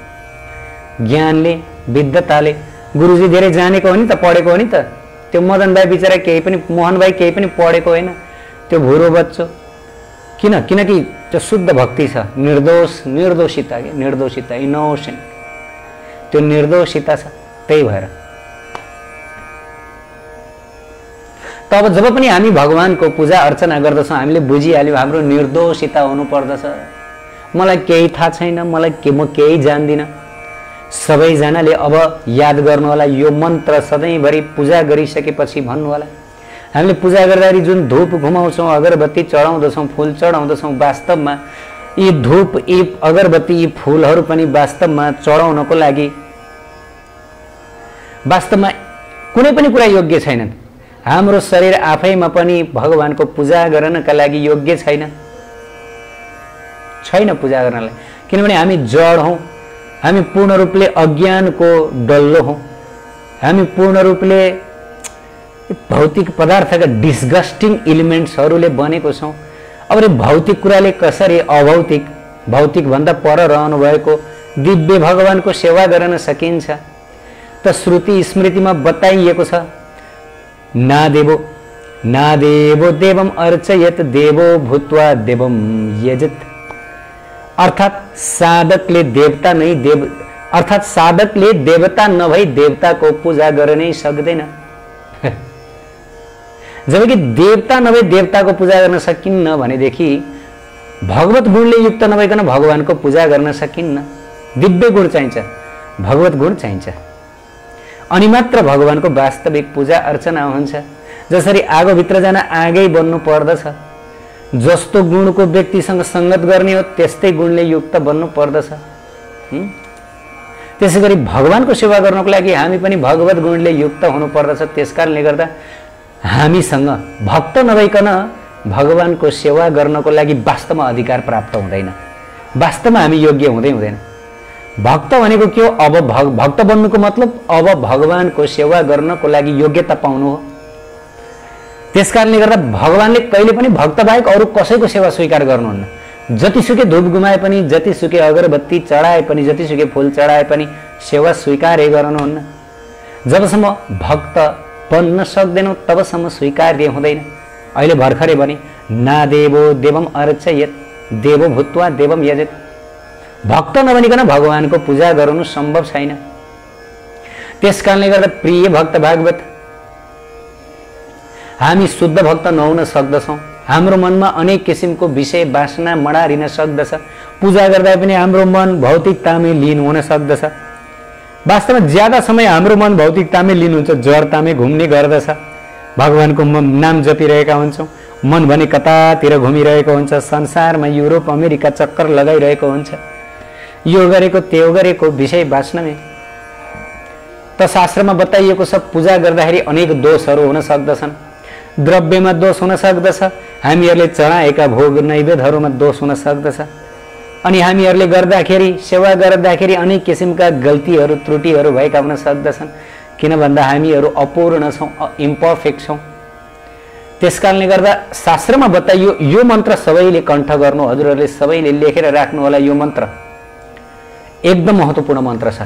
ज्ञानले विद्वताले गुरुजी धेरै जानेको हो नि त, पढेको हो नि त, त्यो मदन भाइ बिचरा केही पनि, मोहन भाइ केही पनि पढेको होइन, त्यो भुरो बच्चो। किनकि त्यो शुद्ध भक्ति छ, निर्दोषिता के निर्दोषिता इनोसेन्ट, त्यो निर्दोषिता छ, त्यही भएर। तब जब पनि हामी भगवानको पूजा अर्चना गर्दछौँ हामीले बुझिहाल्यौँ हाम्रो निर्दोषिता हुनुपर्दछ। मलाई केही थाहा छैन, म केही जान्दिनँ। सबैजनाले अब याद गर्नु होला, यो मन्त्र सधैँभरि पूजा गरिसकेपछि भन्नु होला। हामीले पूजा गर्दाखेरि जुन धूप घुमाउँछौँ, अगरबत्ती चढाउँदछौँ, फुल चढाउँदछौँ, वास्तवमा यी धूप यी अगरबत्ती यी फुलहरू पनि वास्तवमा चढाउनको लागि वास्तवमा कुनै पनि कुरा योग्य छैनन्। हाम्रो शरीर आफैमा पनि भगवानको पूजा गर्नका लागि योग्य छैन पूजा गर्नलाई, किनभने हामी जड हौँ, हामी पूर्ण रूपले अज्ञानको डल्लो हौँ, हामी पूर्ण रूपले भौतिक पदार्थका डिस्गस्टिङ एलिमेन्ट्सहरूले बनेको छौँ। अब भौतिक कुराले कसरी भौतिक भन्दा पर रहनु भएको दिव्य भगवानको सेवा गर्न सकिन्छ? त श्रुति स्मृतिमा बताइएको छ नादेवो देवम अर्चयत देवो भूत्वा देवम यजत। अर्थात साधकले देवता नभई देवताको पूजा गर्नै सक्दैन। जबकि देवता नभई देवताको पूजा गर्न सकिन्न भनेदेखि भगवत गुणले युक्त नभइकन भगवानको पूजा गर्न सकिन्न। दिव्य गुण चाहिन्छ, भगवत गुण चाहिन्छ, अनि मात्र भगवानको वास्तविक पूजा अर्चना हुन्छ। जसरी आगोभित्र जान आगै बन्नु पर्दछ, जस्तो गुणको व्यक्तिसँग संगत गर्ने हो त्यस्तै गुणले युक्त बन्नु पर्दछ। त्यसैगरी भगवानको सेवा गर्नको लागि हामी पनि भगवत गुणले युक्त हुनु पर्दछ। त्यसकारणले गर्दा हामीसँग भक्त नभइकन भगवानको सेवा गर्नको लागि वास्तवमा अधिकार प्राप्त हुँदैन, वास्तवमा हामी योग्य हुँदैन। भक्त भनेको के हो? अब भक्त बन्नुको मतलब अब भगवानको सेवा गर्नको लागि योग्यता पाउनु हो। त्यसकारणले गर्दा भगवानले कहिले पनि भक्त बाहेक अरू कसैको सेवा स्वीकार गर्नुहुन्न। जतिसुकै धूप गुमाए पनि, जतिसुकै अगरबत्ती चढाए पनि, जतिसुकै फूल चढाए पनि सेवा स्वीकार्य गर्नुहुन्न। जबसम्म भक्त बन्न सक्दैनौ तबसम्म स्वीकार्य हुँदैन। अहिले भर्खरै भने ना देवो देवम अर्चयेत देवो भूत्वा देवम यजेत। भक्त नबनिकन भगवानको पूजा गर्नु सम्भव छैन। त्यसकारणले गर्दा प्रिय भक्त भागवत, हामी शुद्ध भक्त नहुन सक्दछौँ। हाम्रो मनमा अनेक किसिमको विषय वासना मडारिन सक्दछ। पूजा गर्दा पनि हाम्रो मन भौतिकतामै लीन हुन सक्दछ। वास्तवमा ज्यादा समय हाम्रो मन भौतिकतामै लीन हुन्छ, जडतामै घुम्ने गर्दछ। भगवानको नाम जपिरहेका हुन्छौँ, मन भने कतातिर घुमिरहेको हुन्छ, संसारमा युरोप अमेरिका चक्कर लगाइरहेको हुन्छ, यो गरेको त्यो गरेको विषय वासनामै। त शास्त्रमा बताइएको छ पूजा गर्दाखेरि अनेक दोषहरू हुन सक्दछन्। द्रव्यमा दोष हुन सक्दछ, हामीहरूले चढाएका भोग नैवेद्यहरूमा दोष हुन सक्दछ, अनि हामीहरूले गर्दाखेरि सेवा गर्दाखेरि अनेक किसिमका गल्तीहरू त्रुटिहरू भएका हुन सक्दछन्। किन भन्दा हामीहरू अपूर्ण छौँ, इम्पर्फेक्ट छौँ। त्यसकारणले गर्दा शास्त्रमा बताइयो यो मन्त्र सबैले कण्ठ गर्नु, हजुरहरूले सबैले लेखेर राख्नु होला। यो मन्त्र एकदम महत्त्वपूर्ण मन्त्र छ,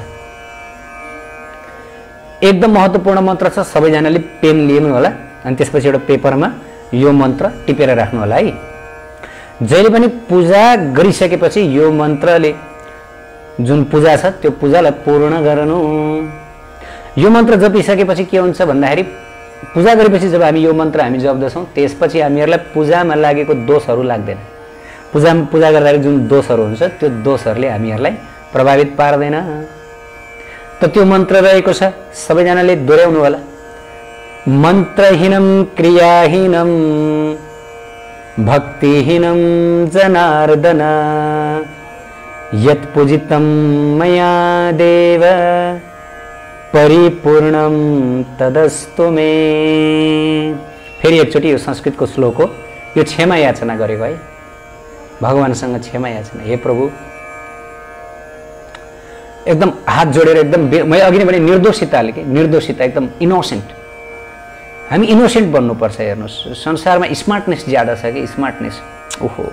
एकदम महत्त्वपूर्ण मन्त्र छ। सबैजनाले पेन लिनु होला अनि त्यसपछि एउटा पेपरमा यो मन्त्र टिपेर राख्नु होला है। जहिले पनि पूजा गरिसकेपछि यो मन्त्रले जुन पूजा छ त्यो पूजालाई पूर्ण गर्नु। यो मन्त्र जपिसकेपछि के हुन्छ भन्दाखेरि पूजा गरेपछि जब हामी यो मन्त्र हामी जप्दछौँ त्यसपछि हामीहरूलाई पूजामा लागेको दोषहरू लाग्दैन। पूजा गर्दाखेरि जुन दोषहरू हुन्छ त्यो दोषहरूले हामीहरूलाई प्रभावित पार्दैन। त त्यो मन्त्र रहेको छ, सबैजनाले दोहोऱ्याउनु होला। मन्त्रहीनम क्रियाहीनम भक्तिहीनम जनार्दन यत् पूजितं मया देव परिपूर्णम तदस्तु मे। फेरि एकचोटि यो संस्कृतको श्लोक हो, यो क्षमा याचना गरेको है, भगवानसँग क्षमा याचना। हे प्रभु, एकदम हात जोडेर एकदम मैले अघि नै भने निर्दोषिताले के निर्दोषिता एकदम इनोसेन्ट, हामी इनोसेन्ट बन्नुपर्छ। हेर्नुहोस् संसारमा स्मार्टनेस ज्यादा छ कि स्मार्टनेस, ओहो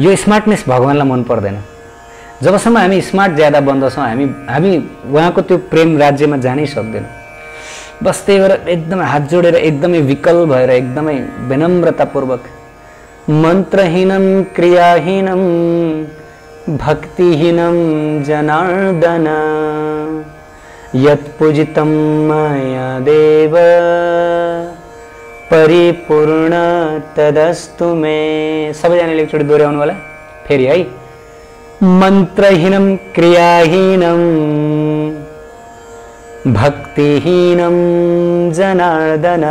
यो स्मार्टनेस भगवानलाई मन पर्दैन। जबसम्म हामी स्मार्ट ज्यादा बन्दछौँ हामी उहाँको त्यो प्रेम राज्यमा जानै सक्दैनौँ। बस त्यही भएर एकदम हात जोडेर एकदमै विकल भएर एकदमै विनम्रतापूर्वक मन्त्रहीनम क्रियाहीनम भक्तिहीनम जनार्दन यत् पूजितं मया देव परिपूर्ण तदस्तु मे। सबैजनाले एकचोटि दोहोऱ्याउनु होला फेरि है। मन्त्रहीनम क्रियाहीनम भक्तिहीनम जनार्दन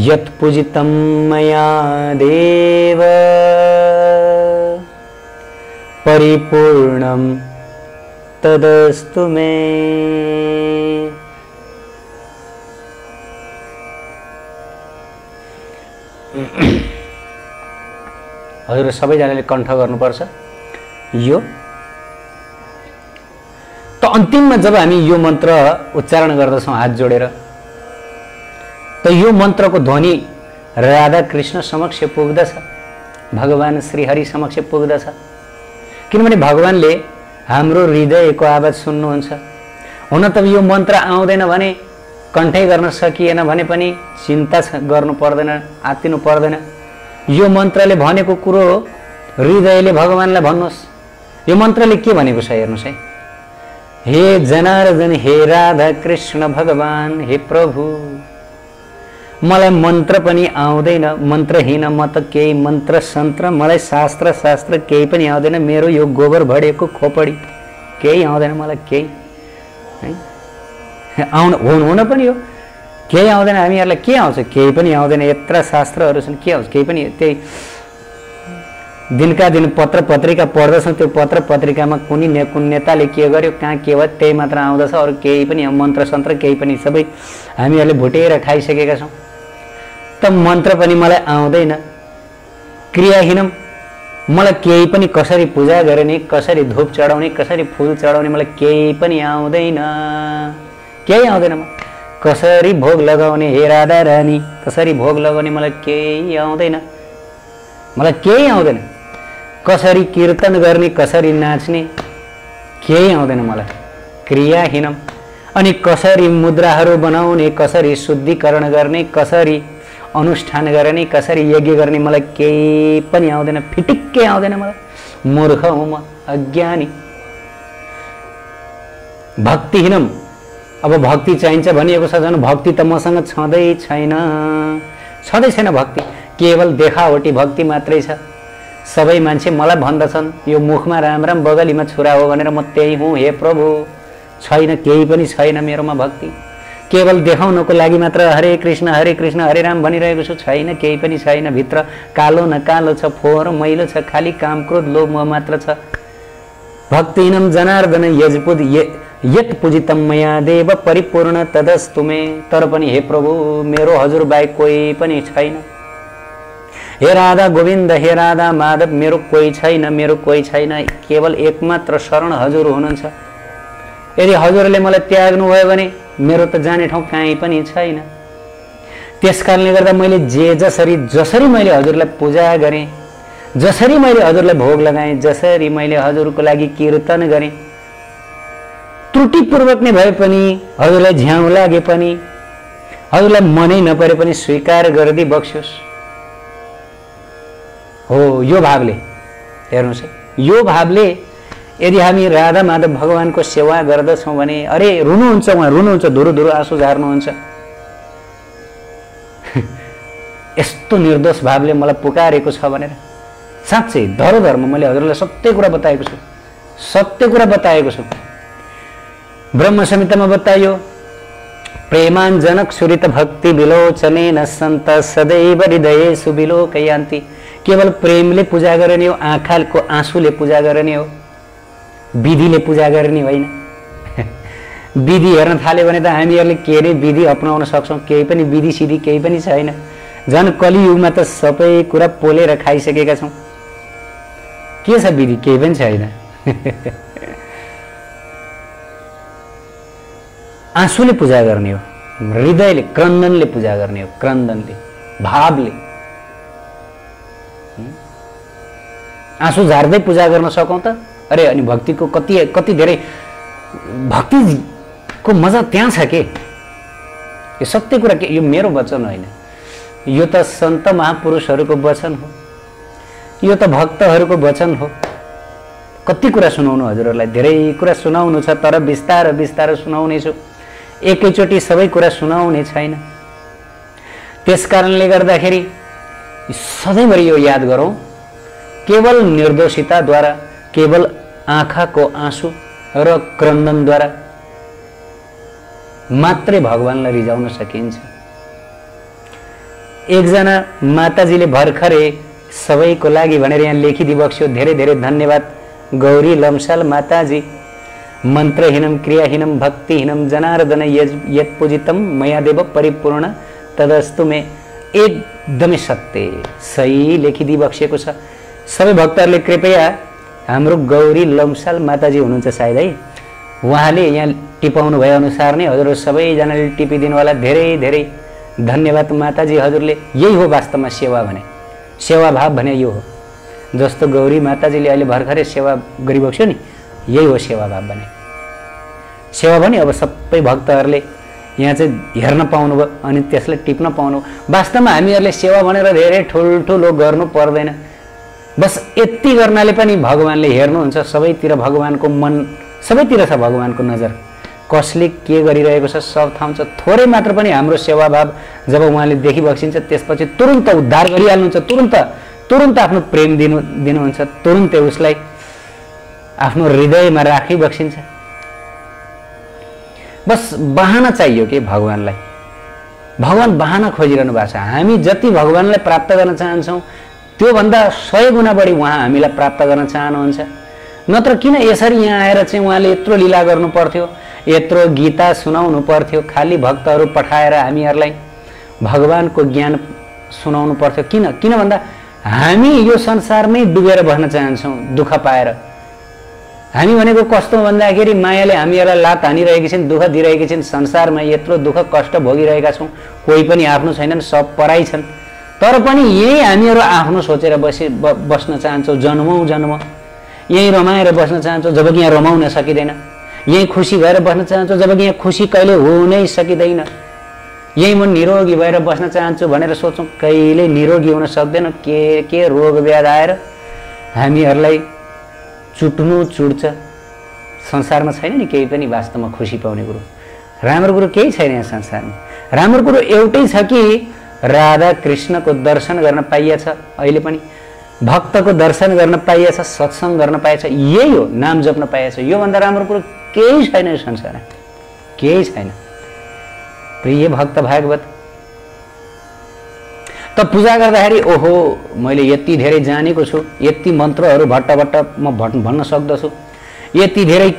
यत् पूजितं मया देव परिपूर्णम तदस्तु मे। हजुर सबैजनाले कण्ठ गर्नुपर्छ यो। त अन्तिममा जब हामी यो मन्त्र उच्चारण गर्दछौँ हात जोडेर, त यो मन्त्रको ध्वनि राधा कृष्ण समक्ष पुग्दछ, भगवान श्री हरि समक्ष पुग्दछ। किनभने भगवानले हाम्रो हृदयको आवाज सुन्नुहुन्छ। हुन त यो मन्त्र आउँदैन भने, कण्ठै गर्न सकिएन भने पनि चिन्ता गर्नु पर्दैन, आत्तिनु पर्दैन। यो मन्त्रले भनेको कुरो हो, हृदयले भगवानलाई भन्नुहोस्। यो मन्त्रले के भनेको छ हेर्नुहोस् है। हे जनार्दन, हे राधा कृष्ण भगवान, हे प्रभु, मलाई मन्त्र पनि आउँदैन, मन्त्रहीन म त केही मन्त्र सन्त्र, मलाई शास्त्र केही पनि आउँदैन। मेरो यो गोबर भडेको खोपडी केही आउँदैन मलाई, केही है हुन पनि हो केही आउँदैन। हामीहरूलाई के आउँछ? केही पनि आउँदैन। यत्र शास्त्रहरू छन्, के आउँछ? केही पनि। त्यही दिनका दिन पत्र पत्रिका पढ्दछौँ, त्यो पत्र पत्रिकामा कुन नेताले के गर्यो, कहाँ के भयो, त्यही मात्र आउँदछ। अरू केही पनि मन्त्र सन्त्र केही पनि सबै हामीहरूले भुटेर खाइसकेका छौँ। त मन्त्र पनि मलाई आउँदैन। क्रियाहीनम, मलाई केही पनि कसरी पूजा गर्ने, कसरी धूप चढाउने, कसरी फुल चढाउने मलाई केही पनि आउँदैन, केही आउँदैन। कसरी भोग लगाउने हे राधा रानी, कसरी भोग लगाउने मलाई केही आउँदैन, मलाई केही आउँदैन। कसरी कीर्तन गर्ने, कसरी नाच्ने केही आउँदैन मलाई, क्रियाहीनम। अनि कसरी मुद्राहरू बनाउने, कसरी शुद्धिकरण गर्ने, कसरी अनुष्ठान गर्ने, कसरी यज्ञ गर्ने मलाई केही पनि आउँदैन, फिटिक्कै आउँदैन मलाई। मूर्ख हुँ म, अज्ञानी। भक्तिहीनम। अब भक्ति चाहिन्छ भनिएको छ, झन् भक्ति त मसँग छँदै छैन, छँदै छैन भक्ति, केवल देखावटी भक्ति मात्रै छ। सबै मान्छे मलाई भन्दछन् यो मुखमा राम राम बगलीमा छुरा हो भनेर, म त्यही हुँ हे प्रभु, छैन, केही पनि छैन मेरोमा भक्ति। केवल देखाउनको लागि मात्र हरे कृष्ण हरे राम भनिरहेको छु, छैन, केही पनि छैन। भित्र कालो न कालो छ, फोहोर मैलो छ, खाली काम क्रोध लोभ मोह मात्र छ। भक्तिहीनम जनार्दन यत पूजितम मया देव परिपूर्ण तदस्तु मे। तर पनि हे प्रभु मेरो हजुर बाहेक कोही पनि छैन। हे राधा गोविन्द, हे राधा माधव, मेरो कोही छैन, मेरो कोही छैन, केवल एकमात्र शरण हजुर हुनुहुन्छ। यदि हजुरले मलाई त्याग्नुभयो भने मेरो त जाने ठाउँ कहीँ पनि छैन। त्यसकारणले गर्दा मैले जसरी मैले हजुरलाई पूजा गरेँ, जसरी मैले हजुरलाई भोग लगाएँ, जसरी मैले हजुरको लागि कीर्तन गरेँ, त्रुटिपूर्वक नै भए पनि, हजुरलाई झ्याउ लागे पनि, हजुरलाई मनै नपरे पनि स्वीकार गरिदिई बक्स्योस्। हो यो भावले हेर्नुहोस्, यो भावले यदि हामी राधा माधव भगवानको सेवा गर्दछौँ भने, अरे रुनुहुन्छ, उहाँ रुनुहुन्छ, धुरु धुरु आँसु झार्नुहुन्छ। यस्तो निर्दोष भावले मलाई पुकारेको छ भनेर साँच्चै धरोधरमा मैले हजुरलाई सत्य कुरा बताएको छु, सत्य कुरा बताएको छु। ब्रह्म संहितामा बताइयो, प्रेमाञ्जनक सुरित भक्ति विलोचने न सन्त सदैव हृदय सुविलोकयान्ति। केवल प्रेमले पूजा गर्ने हो, आँखाको आँसुले पूजा गर्ने हो, विधिले पूजा गर्ने होइन। विधि हेर्न थाल्यो भने त हामीहरूले के नै विधि अपनाउन सक्छौँ, केही पनि विधि सिधि केही पनि छैन। झन् कलियुगमा त सबै कुरा पोलेर खाइसकेका छौँ, के छ विधि, केही पनि छैन। आँसुले पूजा गर्ने हो, हृदयले क्रन्दनले पूजा गर्ने हो, क्रन्दनले भावले। आँसु झार्दै पूजा गर्न सकौँ त? अरे अनि भक्तिको कति धेरै भक्तिको मजा त्यहाँ छ के। यो सत्य कुरा के, यो मेरो वचन होइन, यो त सन्त महापुरुषहरूको वचन हो, यो त भक्तहरूको वचन हो। कति कुरा सुनाउनु हजुरहरूलाई, धेरै कुरा सुनाउनु छ, तर बिस्तार बिस्तार सुनाउने छु, एकैचोटि सबै कुरा सुनाउने छैन। त्यसकारणले गर्दाखेरि सधैँभरि यो याद गरौँ, केवल निर्दोषिताद्वारा, केवल आँखाको आँसु र क्रन्दनद्वारा मात्रै भगवानलाई रिझाउन सकिन्छ। एकजना माताजीले भर्खरै सबैको लागि भनेर यहाँ लेखिदिई बक्स्यो, धेरै धेरै धन्यवाद गौरी लम्साल माताजी। मन्त्रहीनम क्रियाहीनम भक्तिहीनम जनार्दन यत् पूजितम मया देव परिपूर्ण तदस्तु मे। एकदमै सत्य सही लेखिदिई बक्सिएको छ। सबै भक्तहरूले कृपया, हाम्रो गौरी लम्साल माताजी हुनुहुन्छ सायद है, उहाँले यहाँ टिपाउनु भए अनुसार नै हजुरहरू सबैजनाले टिपिदिनु होला। धेरै धेरै धन्यवाद माताजी, हजुरले। यही हो वास्तवमा सेवा भने, सेवा भाव भने यो हो। जस्तो गौरी माताजीले अहिले भर्खरै सेवा गरिबक्स्यो नि, यही हो सेवा भाव भने। सेवा भने अब सबै भक्तहरूले यहाँ चाहिँ हेर्न पाउनुभयो अनि त्यसलाई टिप्न पाउनु। वास्तवमा हामीहरूले सेवा भनेर धेरै ठुल्ठुलो गर्नु पर्दैन, बस यति गर्नाले पनि भगवानले हेर्नुहुन्छ। सबैतिर भगवानको मन, सबैतिर छ भगवानको नजर। कसले के गरिरहेको छ सब थाहा छ। थोरै मात्र पनि हाम्रो सेवाभाव जब उहाँले देखिबक्सिन्छ, त्यसपछि तुरुन्त उद्धार गरिहाल्नुहुन्छ, तुरुन्त आफ्नो प्रेम दिनुहुन्छ, तुरुन्तै उसलाई आफ्नो हृदयमा राखिबक्सिन्छ। बस बहाना चाहियो कि भगवानलाई, भगवान बहाना खोजिरहनु भएको छ। हामी जति भगवानलाई प्राप्त गर्न चाहन्छौँ त्योभन्दा 100 गुणा बढी उहाँ हामीलाई प्राप्त गर्न चाहनुहुन्छ। नत्र किन यसरी यहाँ आएर चाहिँ उहाँले यत्रो लीला गर्नु पर्थ्यो, यत्रो गीता सुनाउनु पर्थ्यो, खाली भक्तहरू पठाएर हामीहरूलाई भगवानको ज्ञान सुनाउनु पर्थ्यो। किन भन्दा हामी यो संसारमै डुबेर बस्न चाहन्छौँ, दुःख पाएर। हामी भनेको कस्तो भन्दाखेरि मायाले हामीहरूलाई लात हानिरहेकी छिन्, दुःख दिइरहेकी छिन्, संसारमा यत्रो दुःख कष्ट भोगिरहेका छौँ, कोही पनि आफ्नो छैनन्, सब पराई छन्। तर पनि यही हामीहरू आफ्नो सोचेर बस्न चाहन्छौँ, जन्मौँ जन्म यही रमाएर बस्न चाहन्छौँ जबकि यहाँ रमाउन सकिँदैन, यही खुसी भएर बस्न चाहन्छौँ जबकि यहाँ खुसी कहिले हुनै सकिँदैन, यही म निरोगी भएर बस्न चाहन्छु भनेर सोच्छौँ, कहिले निरोगी हुन सक्दैन। के रोग व्याध आएर हामीहरूलाई चुट्नु चुट्छ। संसारमा छैन नि केही पनि वास्तवमा खुसी पाउने कुरो, राम्रो कुरो केही छैन यहाँ संसारमा। राम्रो कुरो एउटै छ कि राधा कृष्णको दर्शन गर्न पाइएछ, अहिले पनि भक्तको दर्शन गर्न पाइएछ, सत्सङ्ग गर्न पाइएछ, यही हो, नाम जप्न पाइएछ। योभन्दा राम्रो कुरो केही छैन यो संसारमा, केही छैन। प्रिय भक्त भागवत, त पूजा गर्दाखेरि ओहो मैले यति धेरै जानेको छु, यति मन्त्रहरू भट्ट म भन्न सक्दछु, यति धेरै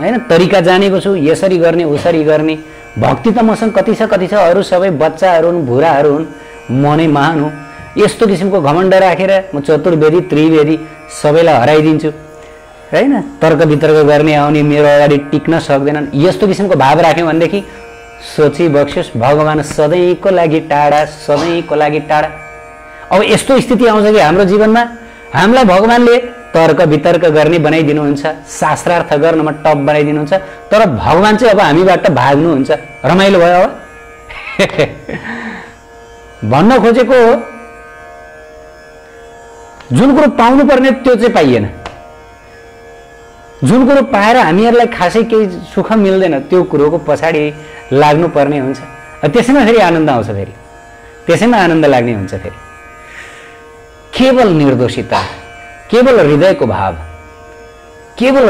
हैन तरिका जानेको छु, यसरी गर्ने उसरी गर्ने। भक्ति त मसँग कति छ, अरू सबै बच्चाहरू हुन्, भुराहरू हुन्, म नै महान हुँ, यस्तो किसिमको घमण्ड राखेर म चतुर्वेदी त्रिवेदी सबैलाई हराइदिन्छु हैन। तर्क वितर्क गर्ने आउने मेरो अगाडि टिक्न सक्दैनन्, यस्तो किसिमको भाव राख्यौँ भनेदेखि सोची बक्सियोस् भगवान सधैँको लागि टाढा, सधैँको लागि टाढा। अब यस्तो स्थिति आउँछ कि हाम्रो जीवनमा हामीलाई भगवानले तर्क वितर्क गर्ने बनाइदिनुहुन्छ, शास्त्रार्थ गर्नमा टप बनाइदिनुहुन्छ, तर भगवान चाहिँ अब हामीबाट भाग्नुहुन्छ। रमाइलो भयो अब भन्न खोजेको जुन कुरो पाउनु पर्ने त्यो चाहिँ पाइएन, जुन कुरो पाएर हामीहरूलाई खासै केही सुख मिल्दैन त्यो कुरोको पछाडि लाग्नुपर्ने हुन्छ। त्यसैमा फेरि आनन्द आउँछ, फेरि त्यसैमा आनन्द लाग्ने हुन्छ। फेरि केवल निर्दोषिता, केवल हृदयको भाव, केवल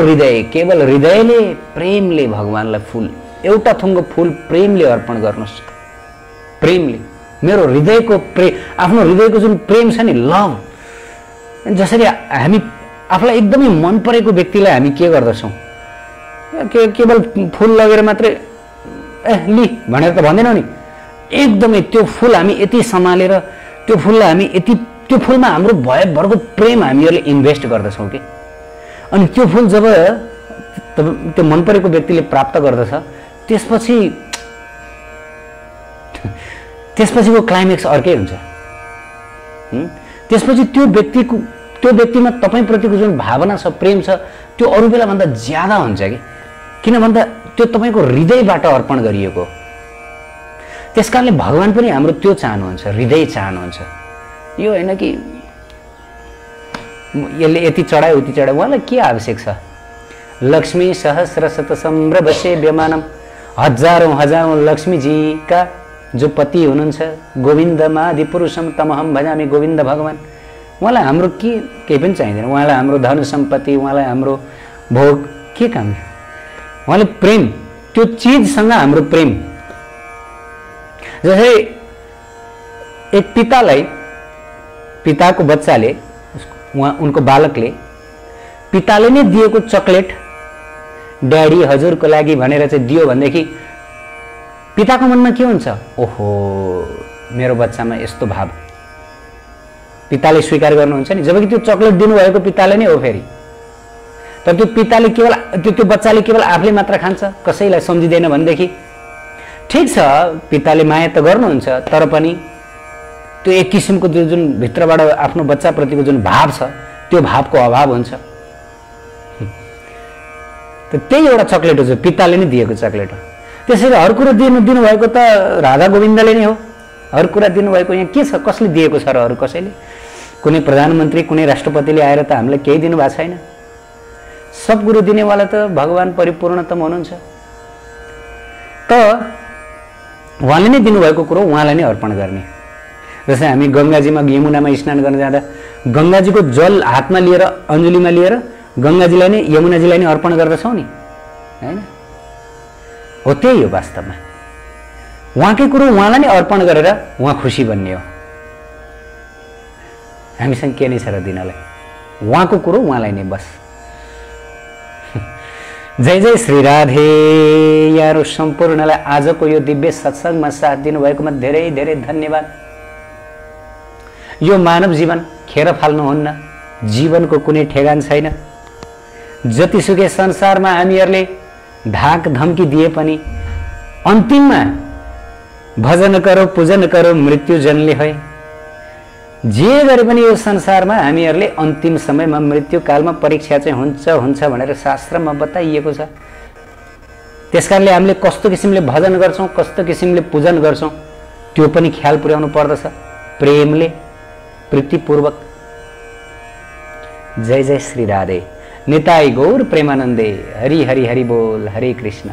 हृदयले प्रेमले भगवानलाई फुल, एउटा थुङ्गो फुल प्रेमले अर्पण गर्नुहोस्। प्रेमले मेरो हृदयको आफ्नो हृदयको जुन प्रेम छ नि, लभ, जसरी हामी आफूलाई एकदमै मन परेको व्यक्तिलाई हामी के गर्दछौँ, केवल फुल लगेर मात्रै लि भनेर त भन्दैनौँ नि, एकदमै त्यो फुल हामी यति सम्हालेर त्यो फुललाई हामी यति, त्यो फुलमा हाम्रो भरको प्रेम हामीहरूले इन्भेस्ट गर्दछौँ कि, अनि त्यो फुल जब त्यो मन परेको व्यक्तिले प्राप्त गर्दछ त्यसपछिको क्लाइमेक्स अर्कै हुन्छ। त्यसपछि त्यो व्यक्तिमा तपाईँप्रतिको जुन भावना छ, प्रेम छ, त्यो अरू बेलाभन्दा ज्यादा हुन्छ कि, किन भन्दा त्यो तपाईँको हृदयबाट अर्पण गरिएको। त्यसकारणले भगवान पनि हाम्रो त्यो चाहनुहुन्छ, हृदय चाहनुहुन्छ। यो होइन कि यसले यति चढायो उति चढायो, उहाँलाई के आवश्यक छ। लक्ष्मी सहस्र शत सम्भ्रभ सेव्यमानम, हजारौं लक्ष्मीजीका जो पति हुनुहुन्छ, गोविन्दमादि पुरुषम तमहम भजामि, गोविन्द भगवान। उहाँलाई हाम्रो केही पनि चाहिँदैन, उहाँलाई हाम्रो धन सम्पत्ति, उहाँलाई हाम्रो भोग के काम। उहाँले प्रेम, त्यो चिजसँग हाम्रो प्रेम। जसरी एक पितालाई, पिताको बच्चाले, उनको बालकले पिताले नै दिएको चकलेट ड्याडी हजुरको लागि भनेर चाहिँ दियो भनेदेखि पिताको मनमा के हुन्छ, ओहो मेरो बच्चामा यस्तो भाव, पिताले स्वीकार गर्नुहुन्छ नि। जबकि त्यो चकलेट दिनुभएको पिताले नै हो फेरि, तर त्यो पिताले केवल त्यो बच्चाले केवल आफूले मात्र खान्छ, कसैलाई सम्झिँदैन भनेदेखि ठिक छ, पिताले माया त गर्नुहुन्छ, तर पनि त्यो एक किसिमको जुन भित्रबाट आफ्नो बच्चाप्रतिको जुन भाव छ, त्यो भावको अभाव हुन्छ। त त्यही एउटा चकलेट हो, जो पिताले नै दिएको चकलेट हो। त्यसैले हर कुरा दिनुभएको त राधा गोविन्दले नै हो। हर कुरा दिनुभएको यहाँ के छ, कसले दिएको छ र? अरू कसैले, कुनै प्रधानमन्त्री, कुनै राष्ट्रपतिले आएर त हामीलाई केही दिनुभएको छैन। सब कुरो दिनेवाला त भगवान परिपूर्णतम हुनुहुन्छ। त उहाँले नै दिनुभएको कुरो उहाँलाई नै अर्पण गर्ने। जस्तै हामी गङ्गाजीमा यमुनामा स्नान गर्न जाँदा गङ्गाजीको जल हातमा लिएर, अञ्जुलीमा लिएर गङ्गाजीलाई नै, यमुनाजीलाई नै अर्पण गर्दछौँ नि, हैन? हो त्यही हो वास्तवमा। उहाँकै कुरो उहाँलाई नै अर्पण गरेर उहाँ खुसी बन्ने हो। हामीसँग के नै छ र दिनलाई, उहाँको कुरो उहाँलाई नै बस। जय जय श्री राधे। यारो सम्पूर्णलाई आजको यो दिव्य सत्सङ्गमा साथ दिनुभएकोमा धेरै धेरै धन्यवाद। यो मानव जीवन खेर फाल्नुहुन्न, जीवनको कुनै ठेगान छैन। जतिसुकै संसारमा हामीहरूले धाक धम्की दिए पनि अन्तिममा भजन करो पूजन करो मृत्यु जनले है। जे गरे पनि यो संसारमा हामीहरूले अन्तिम समयमा मृत्युकालमा परीक्षा चाहिँ हुन्छ भनेर शास्त्रमा बताइएको छ। त्यसकारणले हामीले कस्तो किसिमले भजन गर्छौं, कस्तो किसिमले पूजन गर्छौं त्यो पनि ख्याल पुर्याउनु पर्दछ प्रेमले, प्रीतिपूर्वक। जय जय श्री राधे। निताई गौर प्रेमानंदे। हरि हरि हरि बोल। हरे कृष्ण।